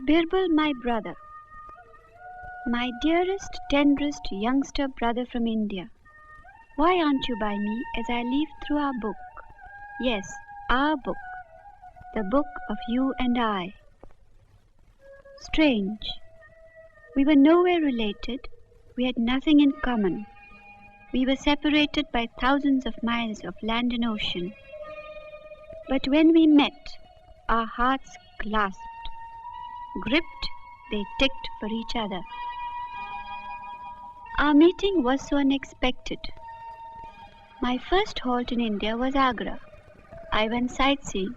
Birbal, my brother, my dearest, tenderest youngster brother from India, why aren't you by me as I leaf through our book? Yes, our book, the book of you and I. Strange, we were nowhere related, we had nothing in common. We were separated by thousands of miles of land and ocean. But when we met, our hearts clasped. Gripped, they ticked for each other. Our meeting was so unexpected. My first halt in India was Agra. I went sightseeing.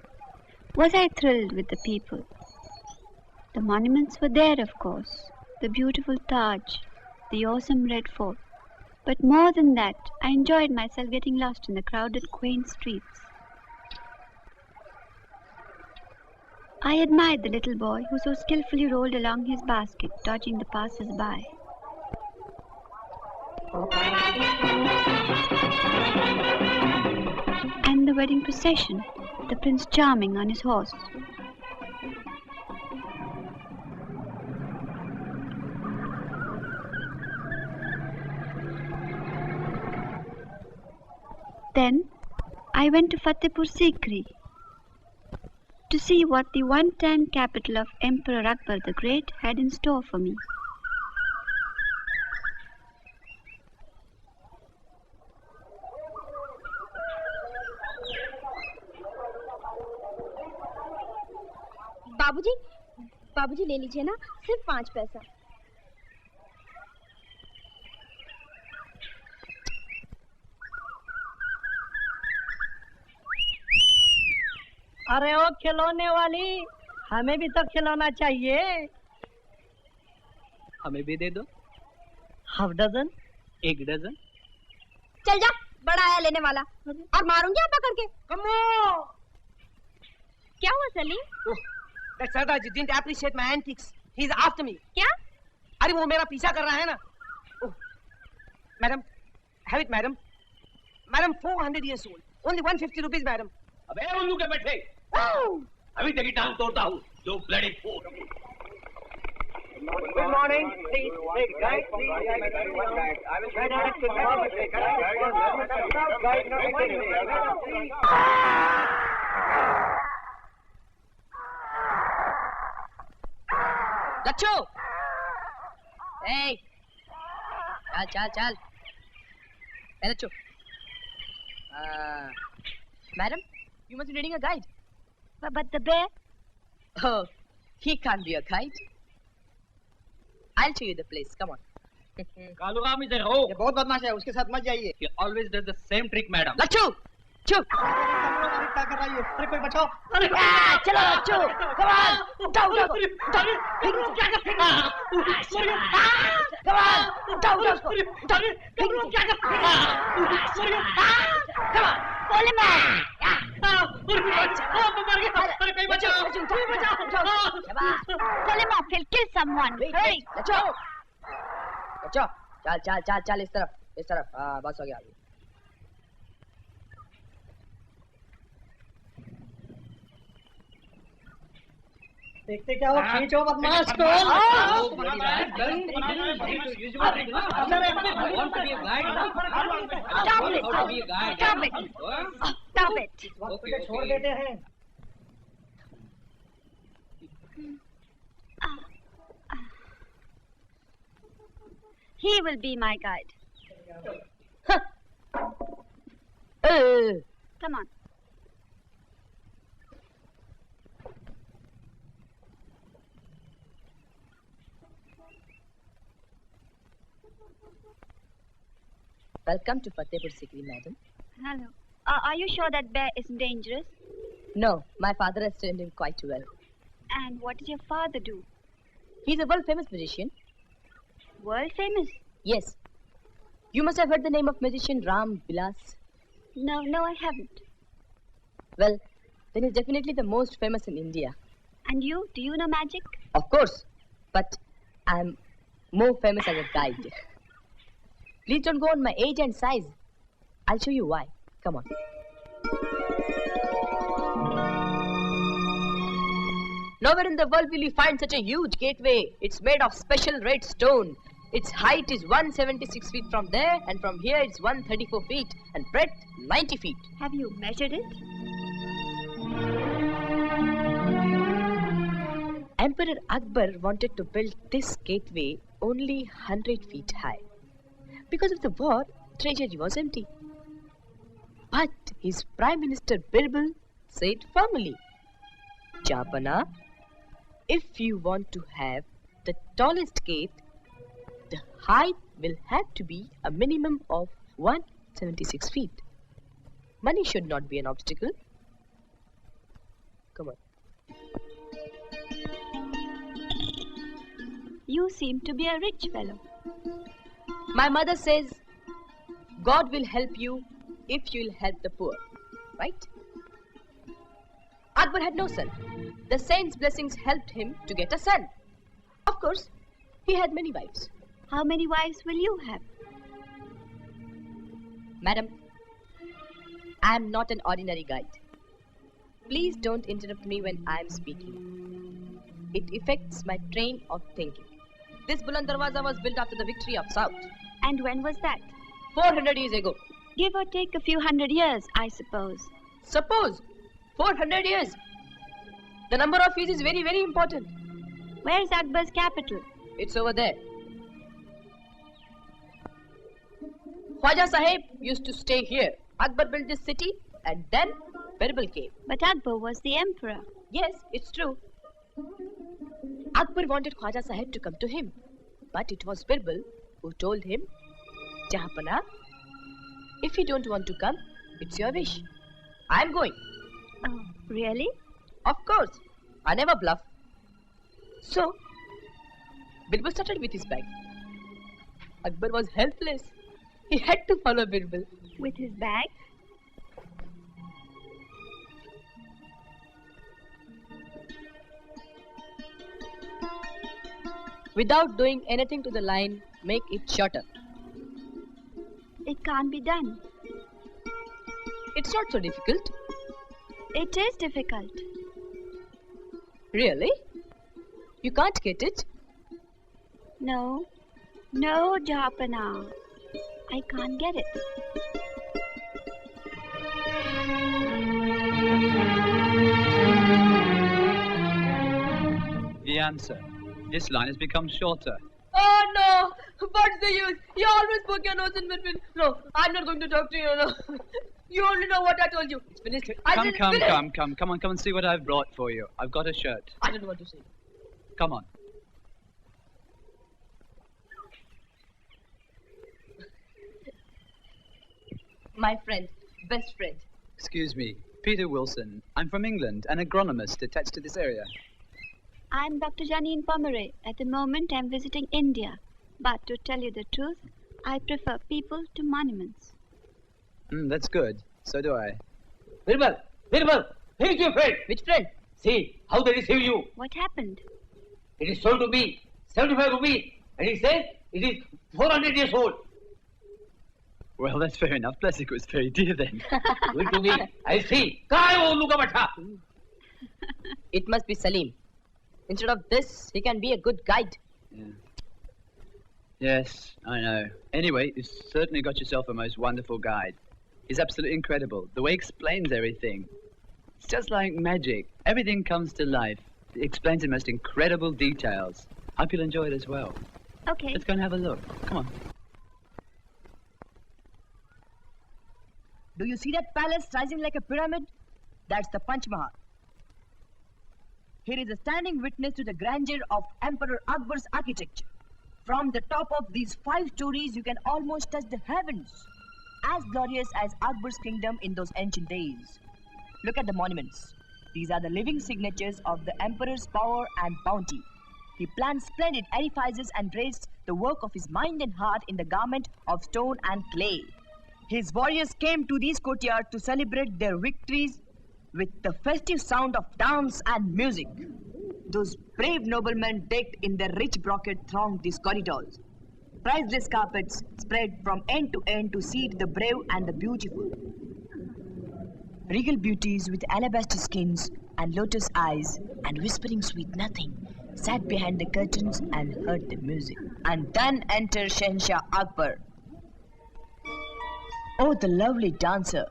Was I thrilled with the people? The monuments were there, of course. The beautiful Taj, the awesome Red Fort. But more than that, I enjoyed myself getting lost in the crowded, quaint streets. I admired the little boy who so skillfully rolled along his basket, dodging the passers-by. And the wedding procession, the Prince Charming on his horse. Then I went to Fatehpur Sikri to see what the one-time capital of Emperor Akbar the Great had in store for me. बाबूजी ले लीजिए ना, सिर्फ 5 पैसा। अरे ओ खिलौने वाली, हमें भी तो खिलौना चाहिए। हमें भी दे दो। Half dozen? 1 डजन। चल जा, बड़ा है लेने वाला, और मारूंगी आप पकड़ के। कम्मो! क्या हुआ Salim? That Sardar ji didn't appreciate my antics. He's after me. क्या? अरे वो मेरा पीछा कर रहा है ना। Madam, have it madam. Madam 400 years old. Only 150 rupees madam. अबे उल्लू के बैठे। अभी तेरी टांग तोड़ता हूँ। You bloody fool. Good morning. Please take guide. Please. I will try to Lachhu, hey, चल, hey Lachhu, madam, you must be needing a guide. But the bear? Oh, he can't be a guide. I'll show you the place. Come on. कालूगाम इधर हो। ये बहुत बदमाश है, उसके साथ मत जाइए। He always does the same trick, madam. Lachhu, चुप। क्या कर रही हो? अरे कोई बचाओ। अरे चलो लच्छू, come on, उठाओ। Come on, बोले मैं। अरे कोई बचाओ। Sachin, उठाओ. Pull him off. He'll kill someone. Hurry. बच्चों, चल इस तरफ. हाँ, बस हो गया. देखते क्या हो, खींचो बदमाश को. Stop it. छोड़ देते हैं. He will be my guide. Come on. Welcome to Fatehpur Sikri, madam. Hello. Are you sure that bear isn't dangerous? No, my father has trained him quite well. And what does your father do? He's a world-famous magician. World famous? Yes. You must have heard the name of magician Ram Vilas. No, I haven't. Well, then he's definitely the most famous in India. And you? Do you know magic? Of course. But I'm more famous as a guide. Please don't go on my age and size. I'll show you why. Come on. Nowhere in the world will you find such a huge gateway. It's made of special red stone. Its height is 176 feet from there, and from here it's 134 feet, and breadth 90 feet. Have you measured it? Emperor Akbar wanted to build this gateway only 100 feet high. Because of the war, treasury was empty. But his Prime Minister Birbal said firmly, Japana, if you want to have the tallest gate, the height will have to be a minimum of 176 feet. Money should not be an obstacle. Come on. You seem to be a rich fellow. My mother says, God will help you if you'll help the poor. Right? Akbar had no son. The saint's blessings helped him to get a son. Of course, he had many wives. How many wives will you have? Madam, I am not an ordinary guide. Please don't interrupt me when I am speaking. It affects my train of thinking. This Buland Darwaza was built after the victory of South. And when was that? 400 years ago. Give or take a few hundred years, I suppose. Suppose 400 years. The number of years is very, very important. Where is Akbar's capital? It's over there. Khwaja Sahib used to stay here. Akbar built this city and then Birbal came. But Akbar was the emperor. Yes, it's true. Akbar wanted Khwaja Sahib to come to him. But it was Birbal who told him, Jahapana, if you don't want to come, it's your wish. I'm going. Oh, really? Of course. I never bluff. So, Birbal started with his bag. Akbar was helpless. He had to follow Birbal. With his bag? Without doing anything to the line, make it shorter. It can't be done. It's not so difficult. It is difficult. Really? You can't get it? No, Jahapana. I can't get it. The answer. This line has become shorter. Oh no! What's the use? You always poke your nose in between. No, I'm not going to talk to you. No. You only know what I told you. It's finished. Come on and see what I've brought for you. I've got a shirt. I don't know what to say. Come on. My friend, best friend. Excuse me, Peter Wilson. I'm from England, an agronomist attached to this area. I'm Dr. Janine Pomeroy. At the moment, I'm visiting India. But to tell you the truth, I prefer people to monuments. That's good. So do I. Birbal, here's your friend. Which friend? See how they receive you. What happened? It is sold to me 75 rupees, and he says it is 400 years old. Well, that's fair enough. Bless it was very dear then. Give it to me. I see. Kya hai wo ullu ka batha? It must be Salim. Instead of this, he can be a good guide. Yeah. Yes, I know. Anyway, you've certainly got yourself a most wonderful guide. He's absolutely incredible. The way he explains everything. It's just like magic. Everything comes to life. He explains in most incredible details. Hope you'll enjoy it as well. Okay. Let's go and have a look. Come on. Do you see that palace rising like a pyramid? That's the Panch Mahal. Here is a standing witness to the grandeur of Emperor Akbar's architecture. From the top of these 5 stories, you can almost touch the heavens. As glorious as Akbar's kingdom in those ancient days. Look at the monuments. These are the living signatures of the emperor's power and bounty. He planned splendid edifices and raised the work of his mind and heart in the garment of stone and clay. His warriors came to these courtyards to celebrate their victories with the festive sound of dance and music. Those brave noblemen decked in their rich brocade thronged these corridors. Priceless carpets spread from end to end to seat the brave and the beautiful. Regal beauties with alabaster skins and lotus eyes and whispering sweet nothing sat behind the curtains and heard the music. And then entered Shahnshah Akbar. Oh, the lovely dancer,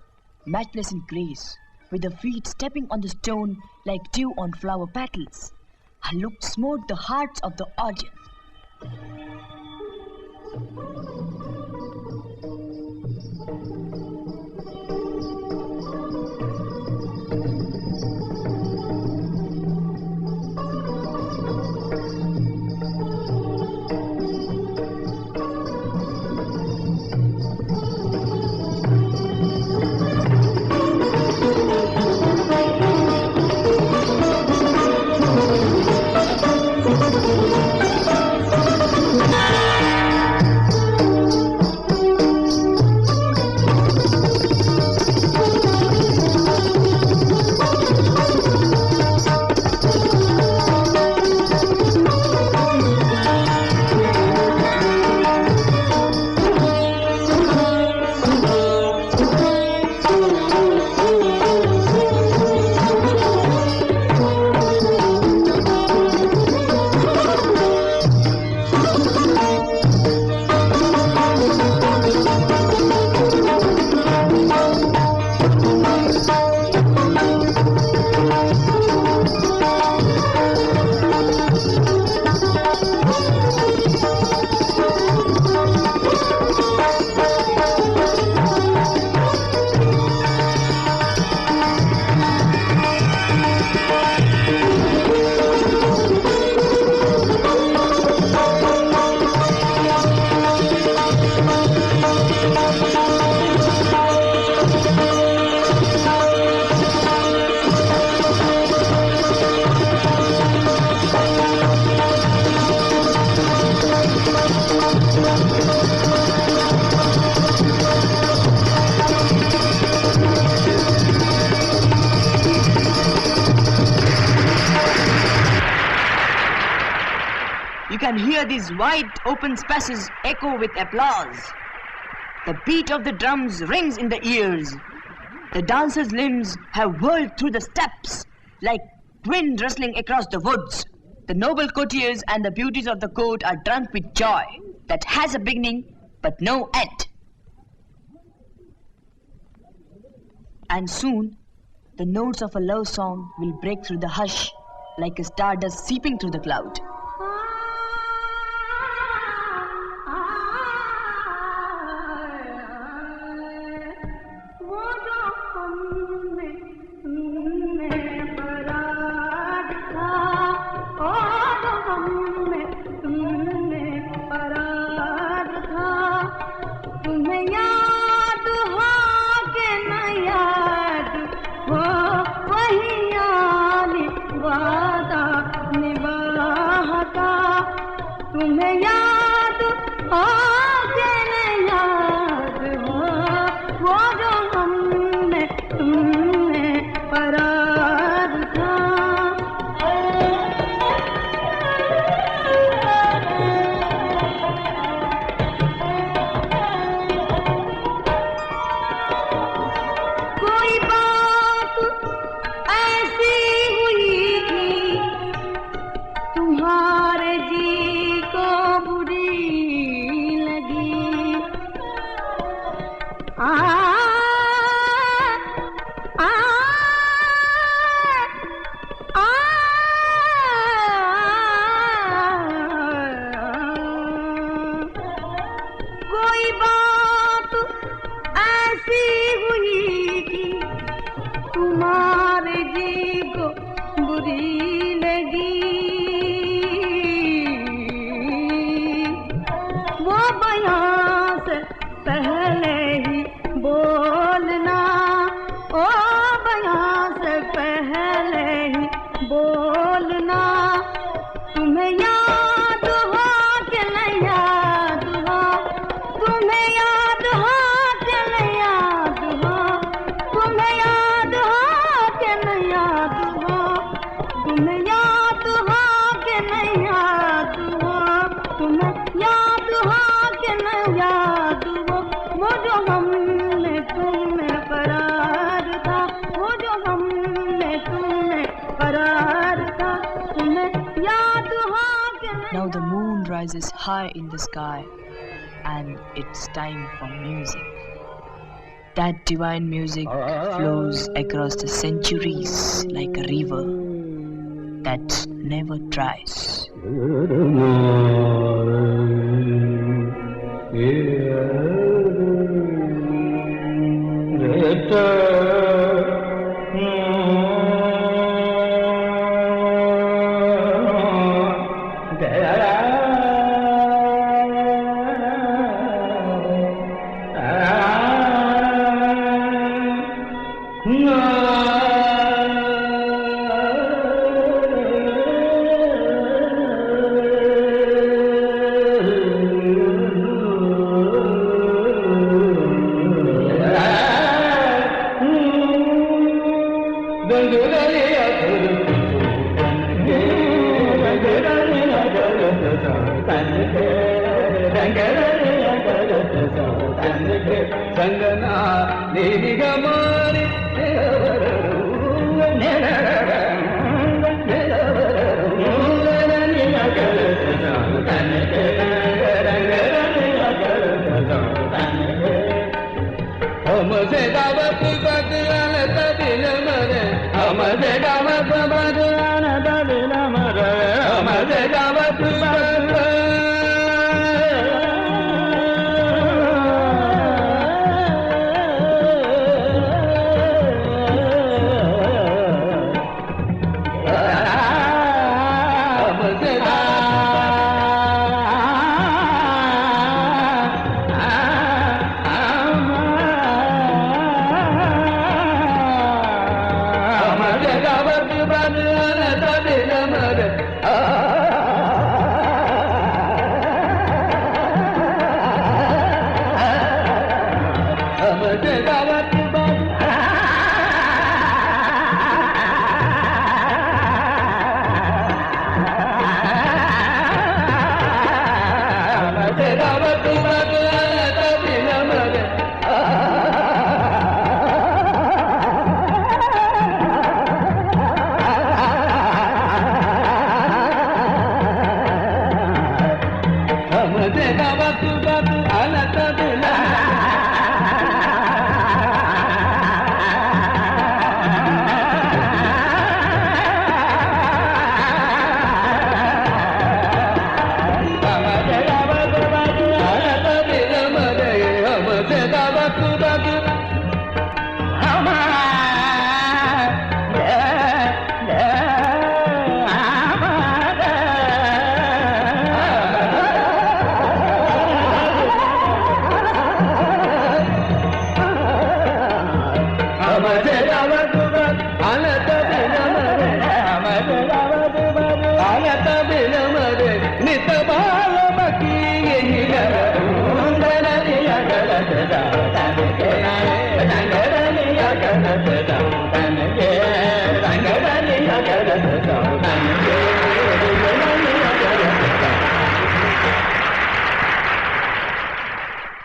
matchless in grace, with her feet stepping on the stone like dew on flower petals. Her look smote the hearts of the audience. You can hear these wide open spaces echo with applause. The beat of the drums rings in the ears. The dancers' limbs have whirled through the steps like wind rustling across the woods. The noble courtiers and the beauties of the court are drunk with joy that has a beginning but no end. And soon, the notes of a love song will break through the hush like a stardust seeping through the cloud. वादा निभा बोलना तुम्हें याद हो कि नहीं याद हो तुम्हें याद हो कि नहीं याद हो तुम्हें याद हो कि नहीं याद हो तुम्हें याद हो कि नहीं याद हो तुम्हें याद हो कि नहीं याद हो वो जो हमने तुम्हें करार था वो जो हमने तुम्हें करार था तुम्हें याद हो कि नहीं Now the moon rises high in the sky and it's time for music. That divine music flows across the centuries like a river that never dries.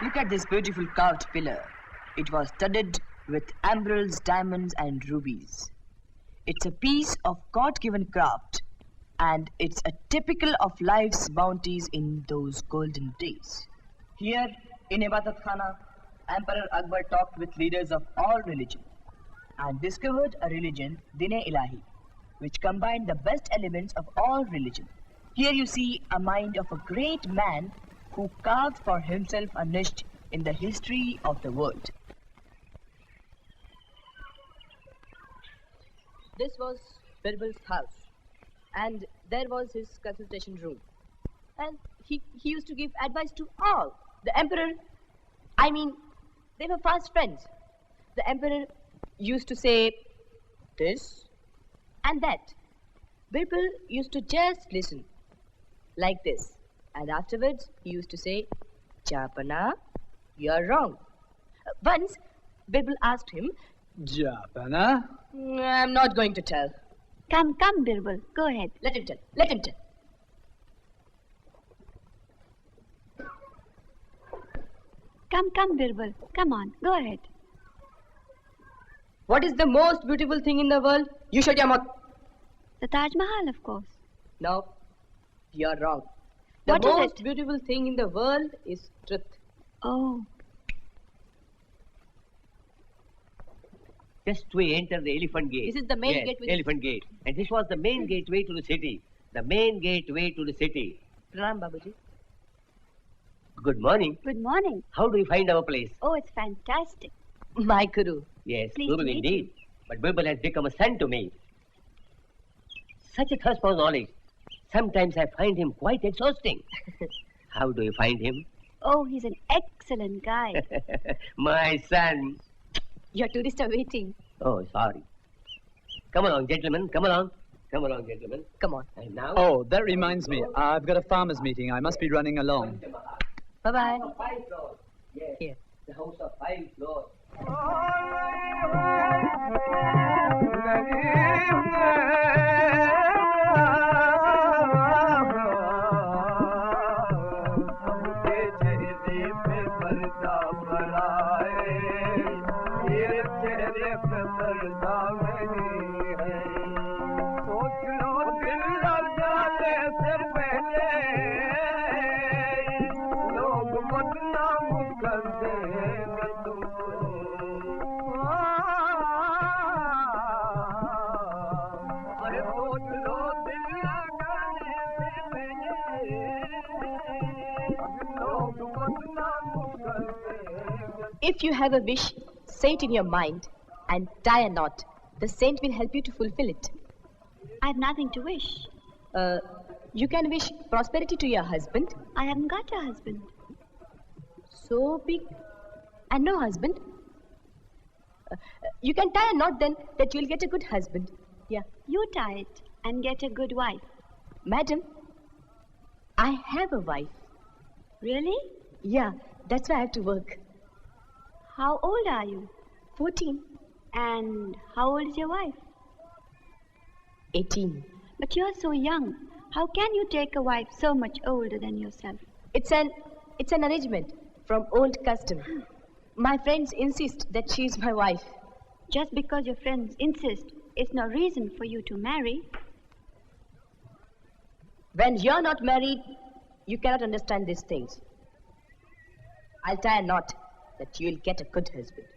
Look at this beautiful carved pillar. It was studded with emeralds, diamonds and rubies. It's a piece of God-given craft, and it's a typical of life's bounties in those golden days. Here in Ibadat Khana, Emperor Akbar talked with leaders of all religions and discovered a religion, Din-e-Ilahi, which combined the best elements of all religion. Here you see a mind of a great man who carved for himself a niche in the history of the world. This was Birbal's house, and there was his consultation room. And he used to give advice to all. The emperor, they were fast friends. The emperor used to say this and that. Birbal used to just listen, like this. And afterwards, he used to say, Japana, you're wrong. Once, Birbal asked him, Japana? I'm not going to tell. Come, Birbal, go ahead. Let him tell. Let him tell. Come, Birbal. Come on, go ahead. What is the most beautiful thing in the world? You shut your mouth. The Taj Mahal, of course. No, you're wrong. The What is most it? beautiful thing in the world is truth. Oh, Just we enter the elephant gate. This is the main Yes, gate with- elephant gate. And this was the main gateway to the city. The main gateway to the city. Pranam, Babaji. Good morning. good morning. How do you find our place? Oh, it's fantastic. My Guru. Yes, Pleased to Birbal meet indeed. But Birbal has become a son to me. Such a thirst for knowledge. Sometimes I find him quite exhausting. How do you find him? Oh, he's an excellent guy. My son. Your tourists are waiting. Oh, sorry. Come along, gentlemen. Come along. Come along, gentlemen. Come on. And now... Oh, that reminds me. I've got a farmers' meeting. I must be running along. Bye-bye. 5 floors. Yes. Here. The house of 5 floors. If you have a wish, say it in your mind and tie a knot. The saint will help you to fulfill it. I have nothing to wish. You can wish prosperity to your husband. I haven't got a husband. So big and no husband. You can tie a knot then that you'll get a good husband. Yeah. You tie it and get a good wife. Madam, I have a wife. Really? Yeah, that's why I have to work. How old are you? 14, And how old is your wife? 18. But you're so young. How can you take a wife so much older than yourself? It's an arrangement from old custom. My friends insist that she is my wife. Just because your friends insist, it's no reason for you to marry. When you're not married, you cannot understand these things. I'll tie a knot that you'll get a good husband.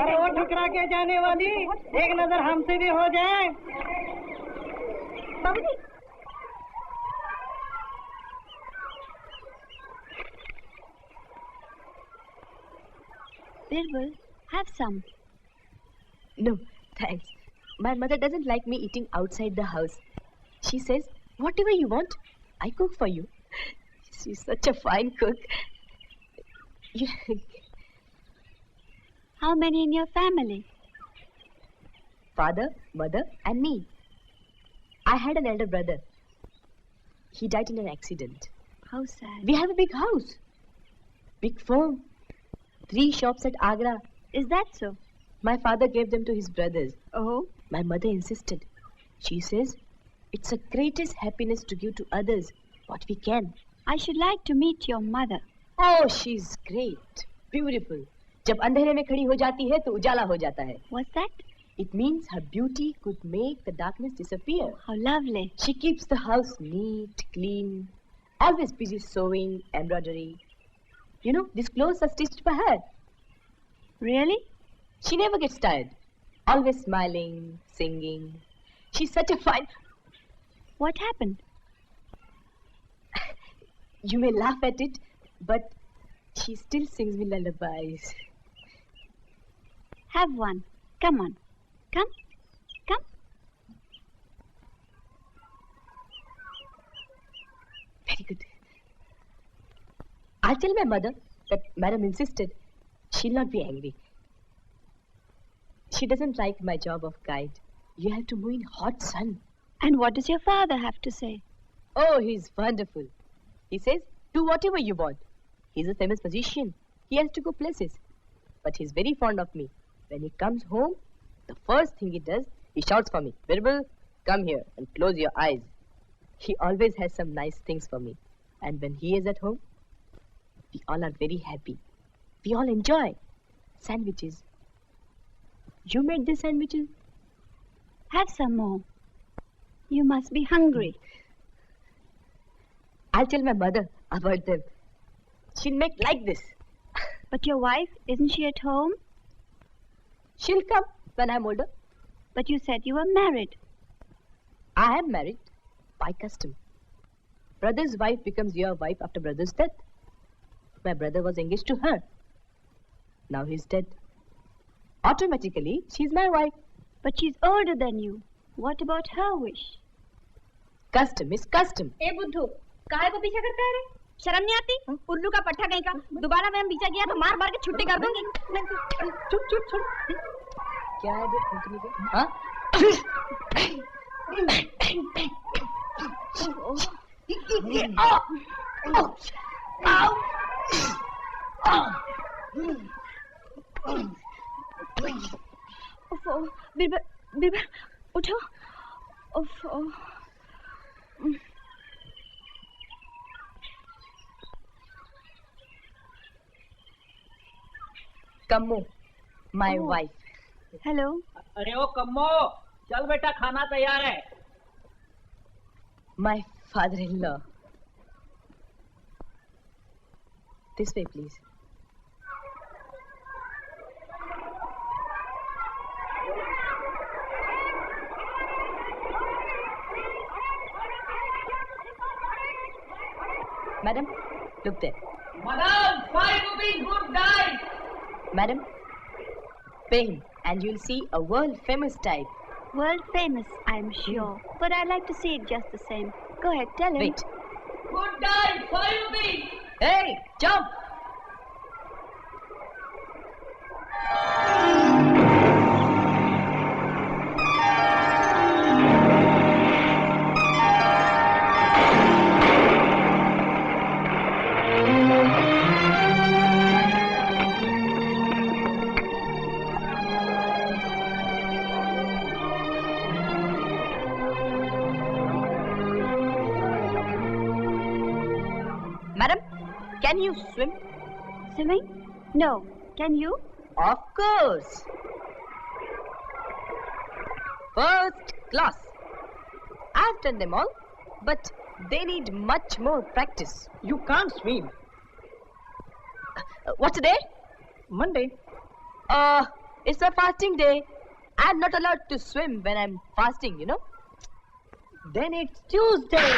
अरे वो ठुकरा के जाने वाली एक नजर हमसे भी हो जाए बाबूजी Birbal, have some. No, thanks. My mother doesn't like me eating outside the house. She says, whatever you want, I cook for you. She's such a fine cook. How many in your family? Father, mother, and me. I had an elder brother. He died in an accident. How sad. We have a big house, big farm, 3 shops at Agra. Is that so? My father gave them to his brothers. Oh, My mother insisted. She says, it's the greatest happiness to give to others what we can. I should like to meet your mother. Oh, she's great, beautiful. जब अंधेरे में खड़ी हो जाती है तो उजाला हो जाता है. What's that? It means her beauty could make the darkness disappear. How lovely. She keeps the house neat, clean, always busy sewing, embroidery. You know, these clothes are stitched by her. Really? She never gets tired. Always smiling, singing. She's such a fine... What happened? You may laugh at it, but she still sings me lullabies. Have one. Come on. Come. Come. Very good. I'll tell my mother that Madam insisted. She'll not be angry. She doesn't like my job of guide. You have to move in hot sun. And what does your father have to say? Oh, he's wonderful. He says, do whatever you want. He's a famous magician. He has to go places. But he's very fond of me. When he comes home, the first thing he does, he shouts for me, Birbal, come here and close your eyes. He always has some nice things for me. And when he is at home, we all are very happy. We all enjoy sandwiches. You made these sandwiches? Have some more. You must be hungry. I'll tell my mother about them. She'll make like this. But your wife, isn't she at home? She'll come when I'm older. But you said you were married. I am married by custom. Brother's wife becomes your wife after brother's death. My brother was engaged to her. Now he's dead. Automatically, she's my wife. But she's older than you. What about her wish? Custom is custom. ए बुद्धू काहे को पीछा करता है रे? शर्म नहीं आती? उल्लू का पट्टा कहीं का दोबारा मैं पीछा किया तो मार मार के छुट्टी कर दूंगी. चुप चुप चुप. क्या है बे कंपनी के? हाँ? ओफो, बिरबल, बिरबल, उठो. ओफो. Kammo, my wife. Hello. अरे ओ कम्मो, चल बेटा खाना तैयार है. My father-in-law. This way, please. Madam, look there. Madam, 5 rupees good night. Madam, pay him and you'll see a world-famous type. World famous, I'm sure. But I like to see it just the same. Go ahead, tell him. Wait. Good night, 5 rupees. Hey, jump! Madam, can you swim? Swimming? No. Can you? Of course. First class. I've done them all, but they need much more practice. You can't swim. What's the day? Monday. It's a fasting day. I'm not allowed to swim when I'm fasting, you know. Then it's Tuesday.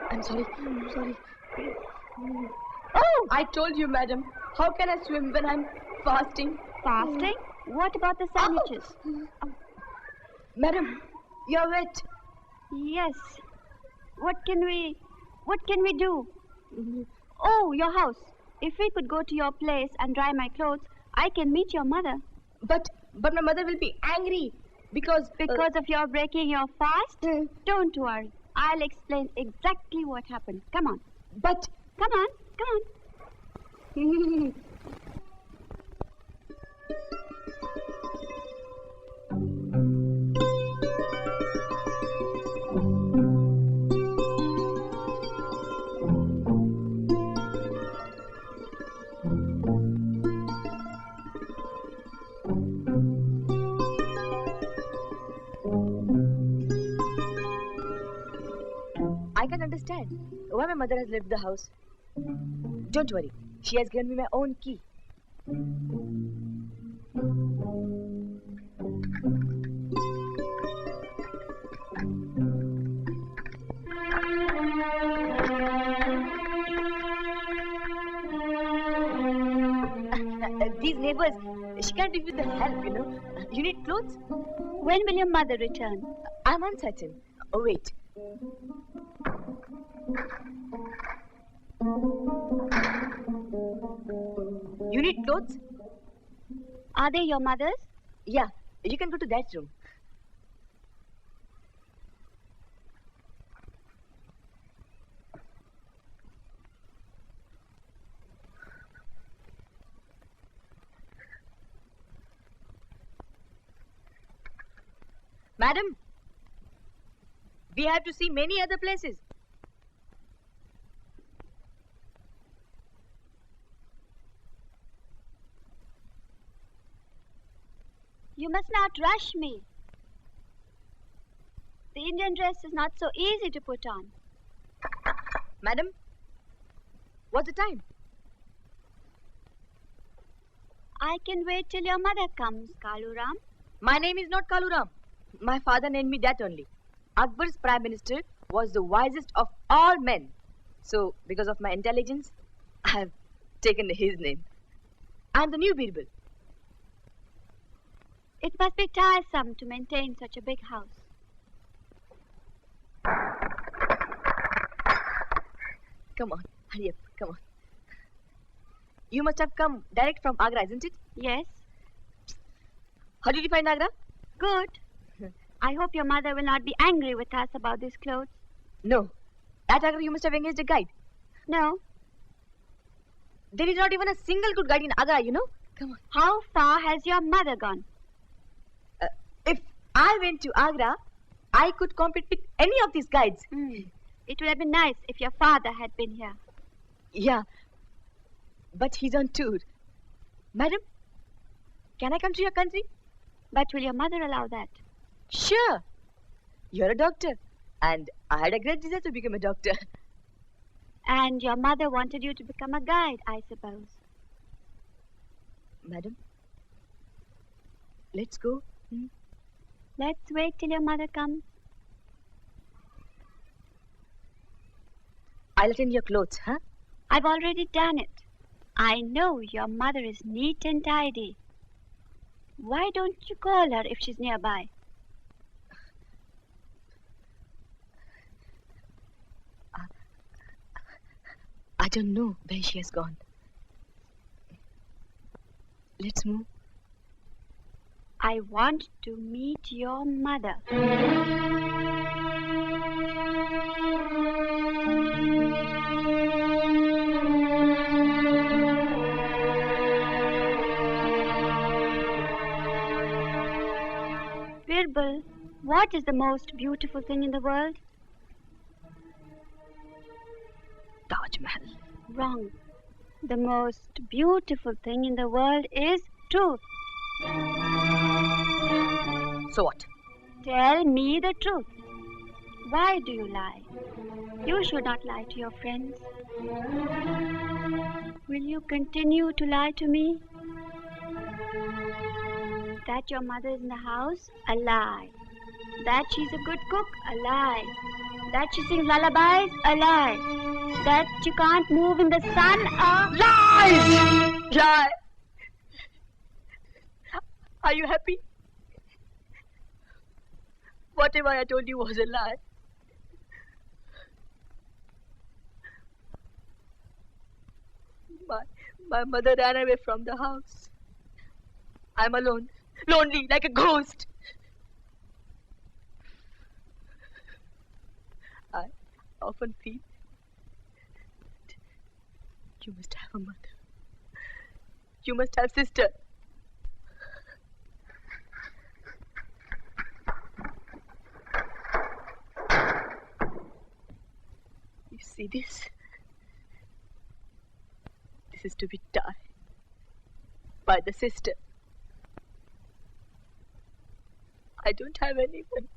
I'm sorry. I'm sorry. Oh, I told you, madam. How can I swim when I'm fasting? Fasting? What about the sandwiches? Madam, you're wet. Yes. What can we do? Oh, your house. If we could go to your place and dry my clothes, I can meet your mother. But my mother will be angry because Because of your breaking your fast? Don't worry. I'll explain exactly what happened. Come on. But Come on. Come on. I can understand why my mother has left the house. Don't worry, she has given me my own key. hours. She can't live with the help, you know. You need clothes? When will your mother return? I'm on Sachin. Oh, wait. You need clothes? Are they your mother's? Yeah, you can go to that room. Madam, we have to see many other places. You must not rush me. The Indian dress is not so easy to put on. Madam, what's the time? I can wait till your mother comes, Kaluram. My name is not Kaluram. My father named me that only. Akbar's prime minister was the wisest of all men. So, because of my intelligence, I have taken his name. I am the new Birbal. It must be tiresome to maintain such a big house. Come on, hurry up, come on. You must have come direct from Agra, isn't it? Yes, How did you find Agra? good. I hope your mother will not be angry with us about these clothes. No. At Agra you must have engaged a guide. No. There is not even a single good guide in Agra, you know. Come on. How far has your mother gone? If I went to Agra, I could compete with any of these guides. It would have been nice if your father had been here. Yeah, but he's on tour. Madam, can I come to your country? But will your mother allow that? Sure. You're a doctor, and I had a great desire to become a doctor. And your mother wanted you to become a guide, I suppose. Madam, let's go. Let's wait till your mother comes. I'll attend your clothes, huh? I've already done it. I know your mother is neat and tidy. Why don't you call her if she's nearby? I don't know where she has gone. Let's move. I want to meet your mother. Birbal, what is the most beautiful thing in the world? Taj Mahal. Wrong. The most beautiful thing in the world is truth. So what? Tell me the truth. Why do you lie? You should not lie to your friends. Will you continue to lie to me? That your mother is in the house? A lie. That she's a good cook? A lie. That she sings lullabies? A lie. That you can't move in the sun? A Lies! Lie! Are you happy? Whatever I told you was a lie. My mother ran away from the house. I'm alone, lonely, like a ghost. I often feel that you must have a mother. You must have sister. You see this? This is to be tied by the sister. I don't have anyone.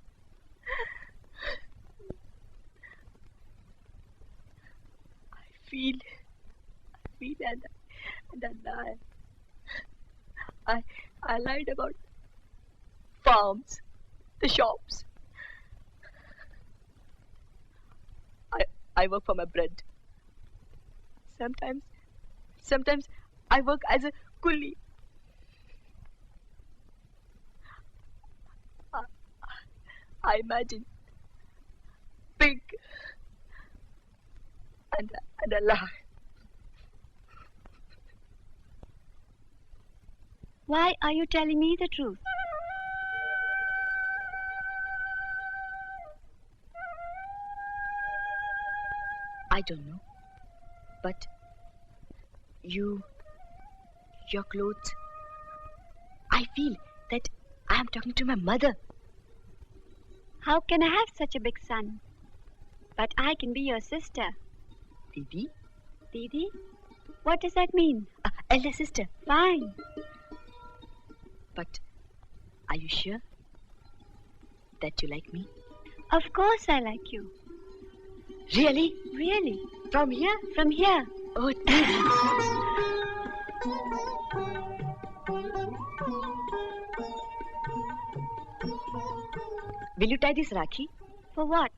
I feel and I lie. I lied about farms, the shops. I work for my bread. Sometimes I work as a coolie. I imagine big and alive. Why are you telling me the truth? I don't know. But your clothes, I feel that I am talking to my mother. How can I have such a big son? But I can be your sister. Didi? Didi? What does that mean? Elder sister. Fine. But are you sure that you like me? Of course I like you. Really? Really? From here? From here. Oh, Didi. Will you tie this Rakhi? For what?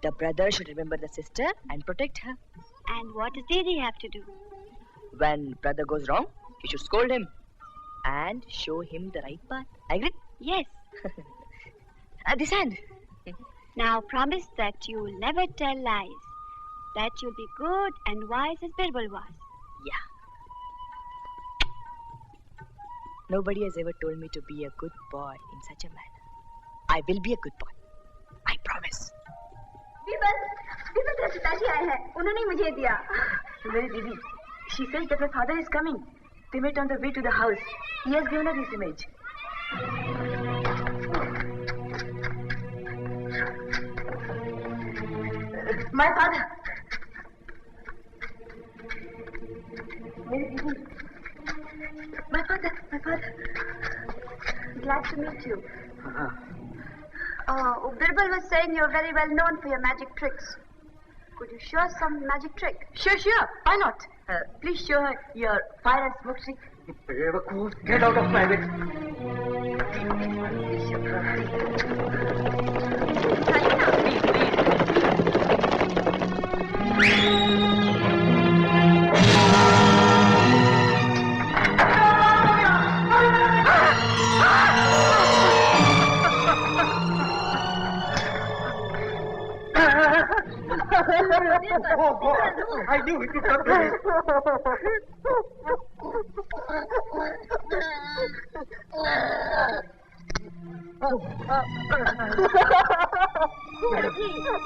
The brother should remember the sister and protect her. And what does Didi have to do? When brother goes wrong, you should scold him and show him the right path. Agree? Yes. This hand. Now promise that you'll never tell lies. That you'll be good and wise as Birbal was. Yeah. Nobody has ever told me to be a good boy in such a manner. I will be a good boy. I promise. Birbal तेरे पिताजी आए हैं उन्होंने मुझे दिया Very Didi. She says that her father is coming. They met on the way to the house. He has given her this image. My father. Very Didi. My father. Glad to meet you. Birbal was saying you're very well known for your magic tricks. Could you show us some magic trick? Sure. Why not? Please show her your fire and smoke trick. Get out of my way. I knew it would come to this. Madam,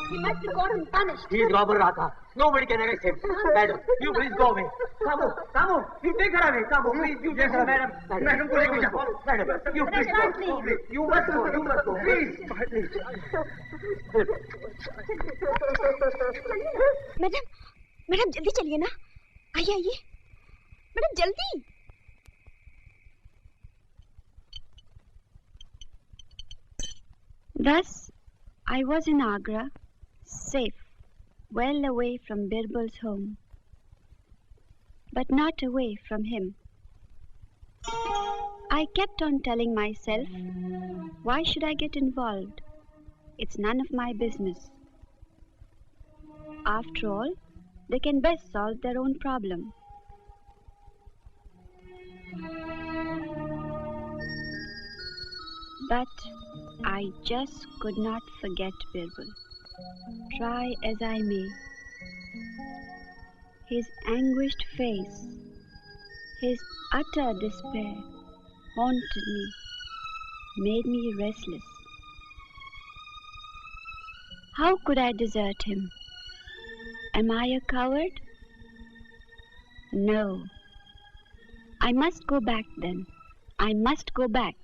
He must be caught and punished. he is robber Raka. Nobody can arrest him. Madam, you please go away. Come, you take her away. Come, please, you take her. Madam, Madam, you please go. Please. You must go. Please. Madam जल्दी चलिए ना आइए madam जल्दी Thus, I was in Agra, safe, well away from Birbal's home, but not away from him. I kept on telling myself, why should I get involved? It's none of my business. After all, they can best solve their own problem. But I just could not forget Birbal, try as I may. His anguished face, his utter despair haunted me, made me restless. How could I desert him? Am I a coward? No. I must go back then. I must go back.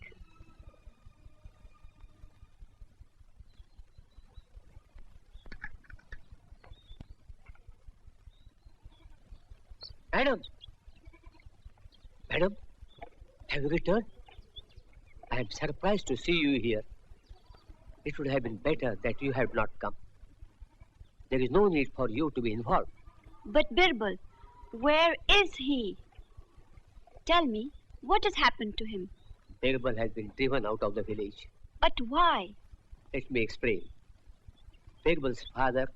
Madam, have you returned? I am surprised to see you here. It would have been better that you had not come. There is no need for you to be involved. But Birbal, where is he? Tell me, what has happened to him? Birbal has been driven out of the village. But why? Let me explain. Birbal's father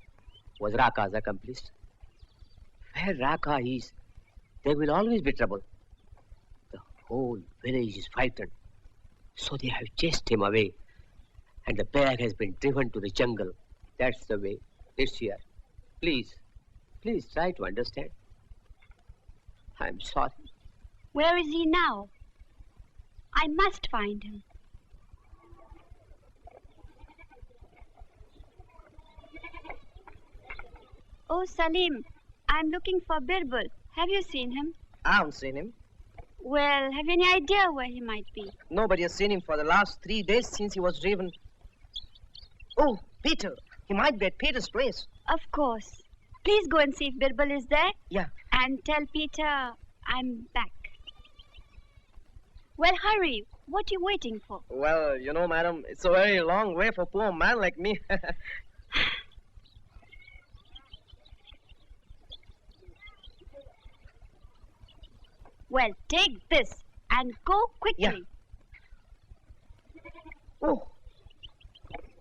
was Raka's accomplice. Where Raka is, there will always be trouble. The whole village is frightened. So they have chased him away. and the bear has been driven to the jungle. That's the way. This year. Please, please try to understand. I'm sorry. Where is he now? I must find him. Oh, Salim, I'm looking for Birbal. Have you seen him? I haven't seen him. Well, have you any idea where he might be? Nobody has seen him for the last 3 days since he was driven. Oh, Peter. He might be at Peter's place. Of course. Please go and see if Birbal is there. Yeah. And tell Peter I'm back. Well, hurry. What are you waiting for? Well, you know, madam, it's a very long way for a poor man like me. Well, take this and go quickly. Yeah. Oh,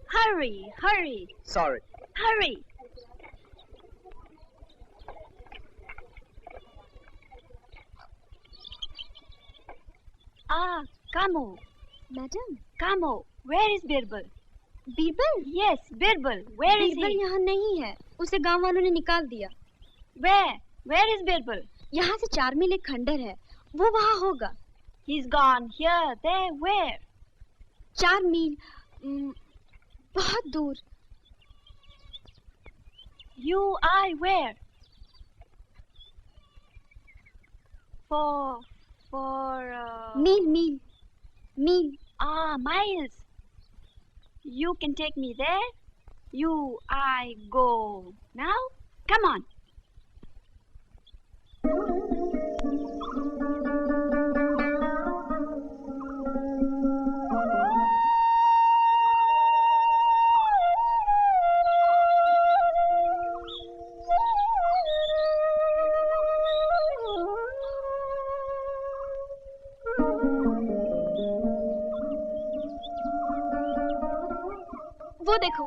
Hurry, hurry, sorry. hurry. Ah, Kamo. Madam, Kamo, where is Birbal? Birbal? Yes, Birbal. Where is Birbal he? यहाँ नहीं है, उसे गांव वालों ने निकाल दिया। Where? Where is Birbal? यहाँ से 4 मील एक खंडर है, वो वहाँ होगा। He's gone. Here, there, where? 4 मील, बहुत दूर। You, I, where? For, meal, meal, meal. Ah, miles. You can take me there. You, I, go. Now, come on. वो देखो।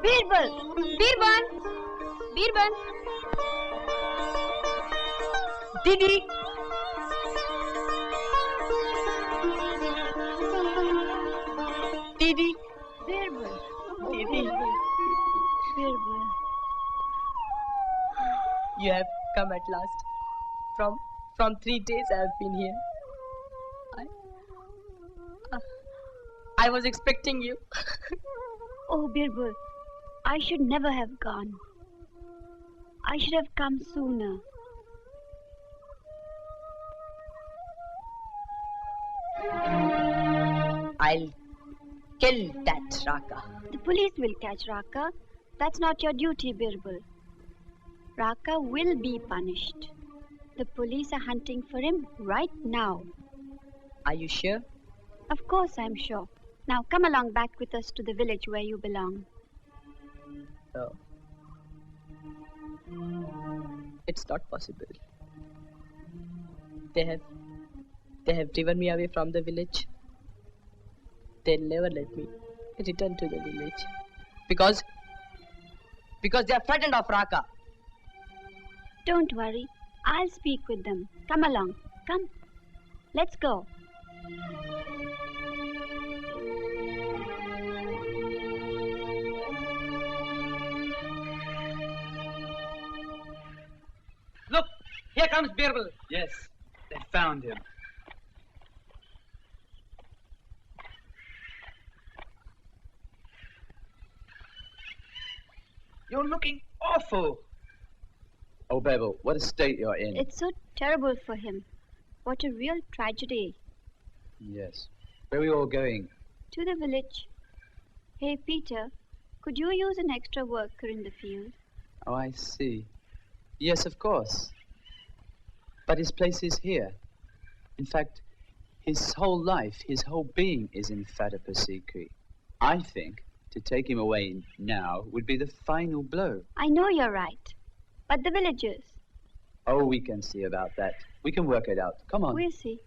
Birbal! Birbal, Birbal. Didi! Didi! Birbal. Didi! Birbal. You have come at last. From 3 days I have been here. I was expecting you. Oh, Birbal, I should never have gone. I should have come sooner. I'll kill that Raka. The police will catch Raka. That's not your duty, Birbal. Raka will be punished. The police are hunting for him right now. Are you sure? Of course, I'm sure. Now come along back with us to the village where you belong. No. It's not possible. They have driven me away from the village. They'll never let me return to the village. Because they are frightened of Raka. Don't worry. I'll speak with them. Come along. Come. Let's go. Look, here comes Birbal. Yes, they found him. You're looking awful. Oh, Birbal, what a state you're in. It's so terrible for him. What a real tragedy. Yes. Where are we all going? To the village. Hey, Peter, could you use an extra worker in the field? Oh, I see. Yes, of course. But his place is here. In fact, his whole life, his whole being is in Fatapasikri. I think to take him away now would be the final blow. I know you're right. But the villagers, Oh, we can see about that. We can work it out. Come on. we'll see.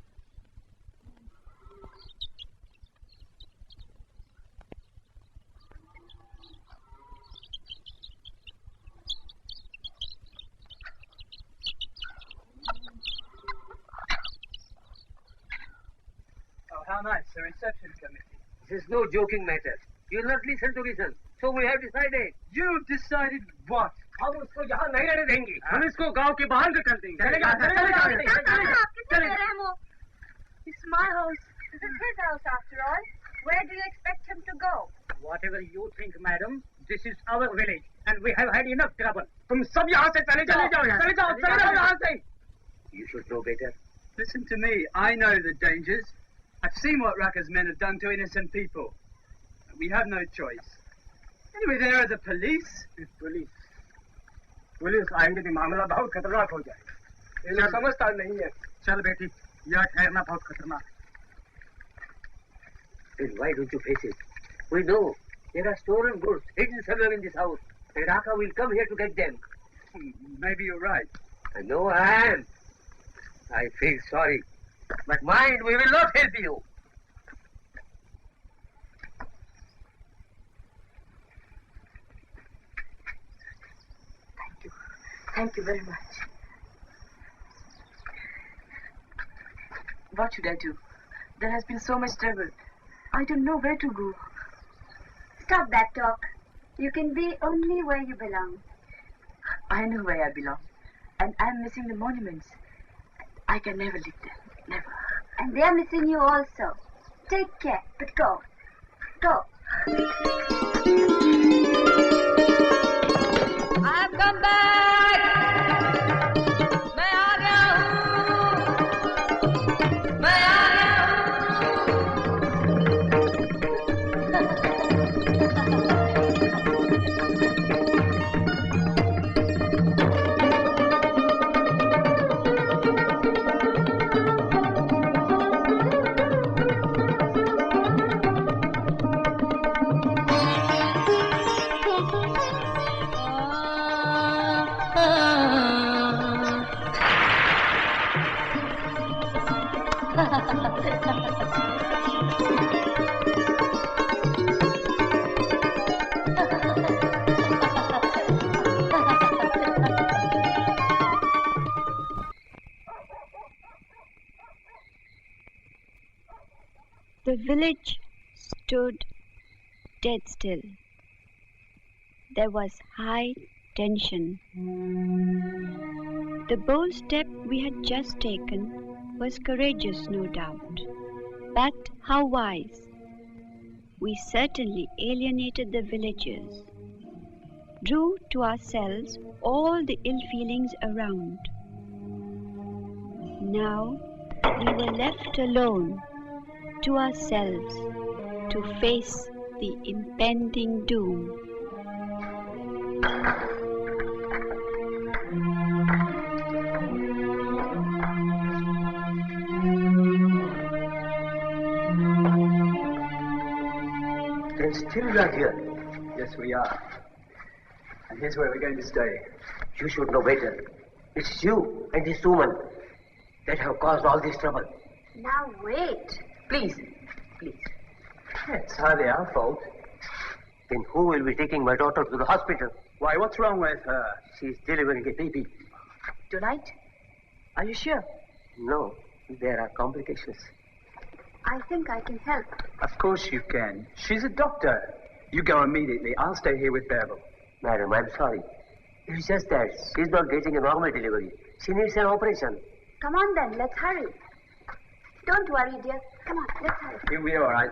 No, it's the reception committee. This is no joking matter. You'll not listen to reason. So we have decided. You decided what? हम उसको यहाँ नहीं रहने देंगे. हम इसको गांव के बाहर निकाल देंगे. It's my house. This is his house after all. Where do you expect him to go? Whatever you think, madam, this is our village and we have had enough trouble. तुम सब यहाँ से चले जाओ. चले जाओ यहाँ से. You should know better. Listen to me. I know the dangers. I've seen what Raka's men have done to innocent people. We have no choice. Anyway, there are the police. Police आएंगे तो मामला बहुत खतरनाक हो जाएगा. इन्हें समझदार नहीं है. चल बेटी, यहाँ ठहरना बहुत खतरनाक है. Then why don't you face it? We know there are stolen goods hidden somewhere in this house. And Raka will come here to get them. Maybe you're right. I know I am. I feel sorry. But mind, we will not help you. Thank you very much. What should I do? There has been so much trouble. I don't know where to go. Stop that talk. You can be only where you belong. I know where I belong. And I'm missing the monuments. I can never leave them. Never. And they're missing you also. Take care, but go. Go. I've come back. मैं आ गया हूँ. मैं आ गया The village stood dead still. There was high tension. The bold step we had just taken was courageous, no doubt. But how wise. We certainly alienated the villagers, drew to ourselves all the ill feelings around. Now we were left alone to ourselves to face the impending doom. Then still you are here. Yes, we are. And here's where we're going to stay. You should know better. It's you and this woman that have caused all this trouble. Now wait. Please. It's hardly our fault. Then who will be taking my daughter to the hospital? Why, what's wrong with her? She's delivering a baby. Tonight? Are you sure? No, there are complications. I think I can help. Of course you can. She's a doctor. You go immediately. I'll stay here with Birbal. Madam, I'm sorry. It's just that she's not getting a normal delivery. She needs an operation. Come on then, let's hurry. Don't worry, dear. Come on, let's hurry. You'll be all right.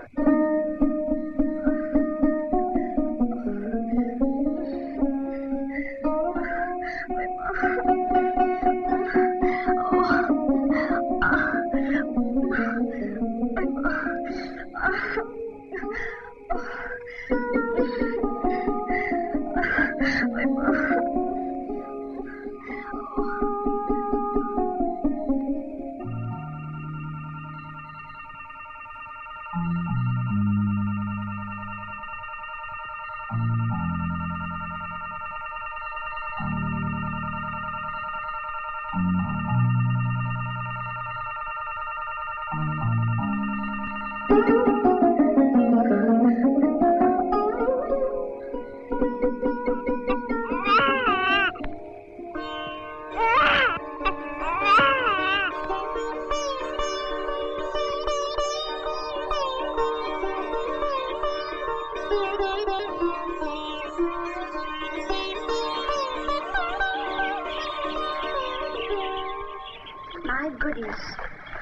My goodness,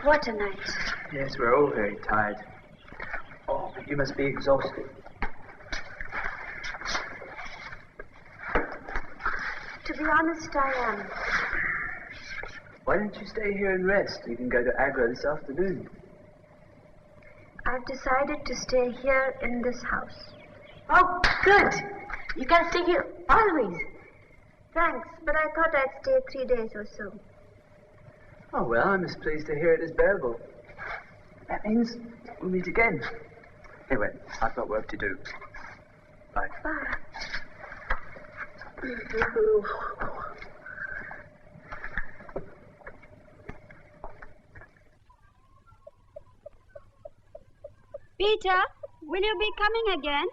what a night. Yes, we're all very tired. Oh, but you must be exhausted. To be honest, I am. Why don't you stay here and rest? You can go to Agra this afternoon. I've decided to stay here in this house. Oh, good. You can stay here always. Thanks, but I thought I'd stay 3 days or so. Oh, well, I'm as pleased to hear it as bearable. That means we'll meet again. Anyway, I've got work to do. Bye. Bye. Peter, will you be coming again?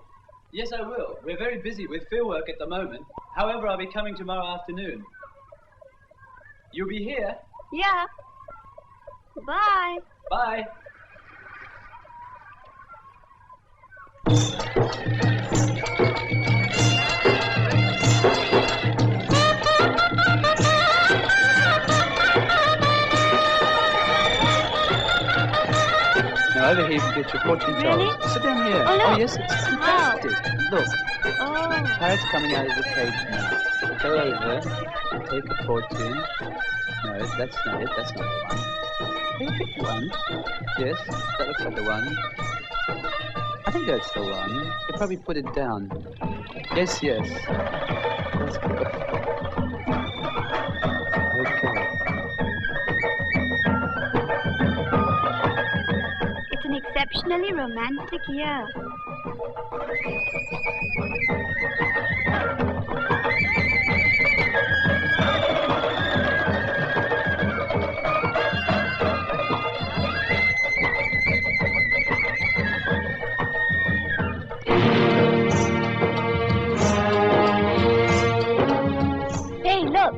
Yes, I will. We're very busy with fieldwork at the moment. However, I'll be coming tomorrow afternoon. You'll be here? Yeah. Bye. Bye. Now over here you can get your fortune Really? tells. Sit down here. Oh, no. Yes, it's fantastic. Look, Oh. parrot's coming out of the cage now. Go over, take a fortune. No, that's not it. That's not the one. Hey, pick one. Yes, that looks like the one. I think that's the one. They probably put it down. Yes, yes. That's good. Okay. It's an exceptionally romantic year. Hey, look.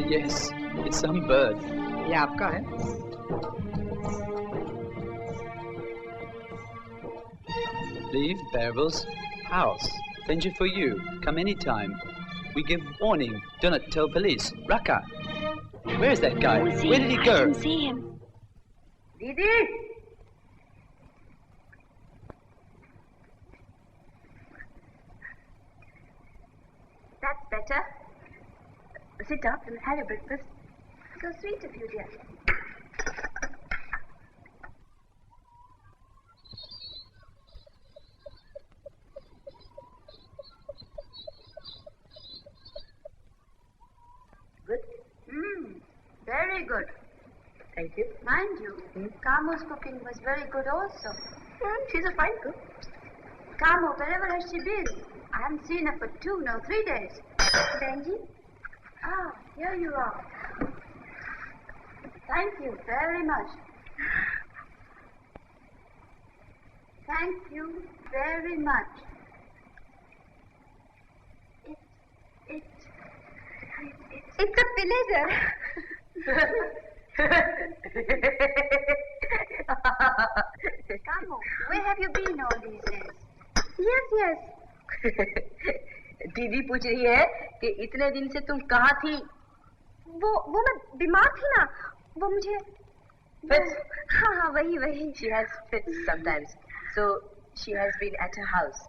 Yes, it's some bird. ये आपका है? Leave Bearbal's house. Danger for you. Come anytime. We give warning. Do not tell police. Raka. Where is that guy? Oh, see, Where did he I go? can see him. Didi! That's better. Sit up and have your breakfast. So sweet of you, dear. Good. Very good. Thank you. Mind you, Kamu's cooking was very good also. She's a fine cook. Kamu, wherever has she been? I haven't seen her for 2, no, 3 days. Benji? Ah, here you are. Thank you very much. Thank you very much. It's a pleasure. Kamu, where have you been all these days? Yes. दीदी पूछ रही है कि इतने दिन से तुम कहाँ थी? वो मैं बीमार थी ना, वो मुझे Fits. हाँ वही She has fits sometimes, so she has been at her house.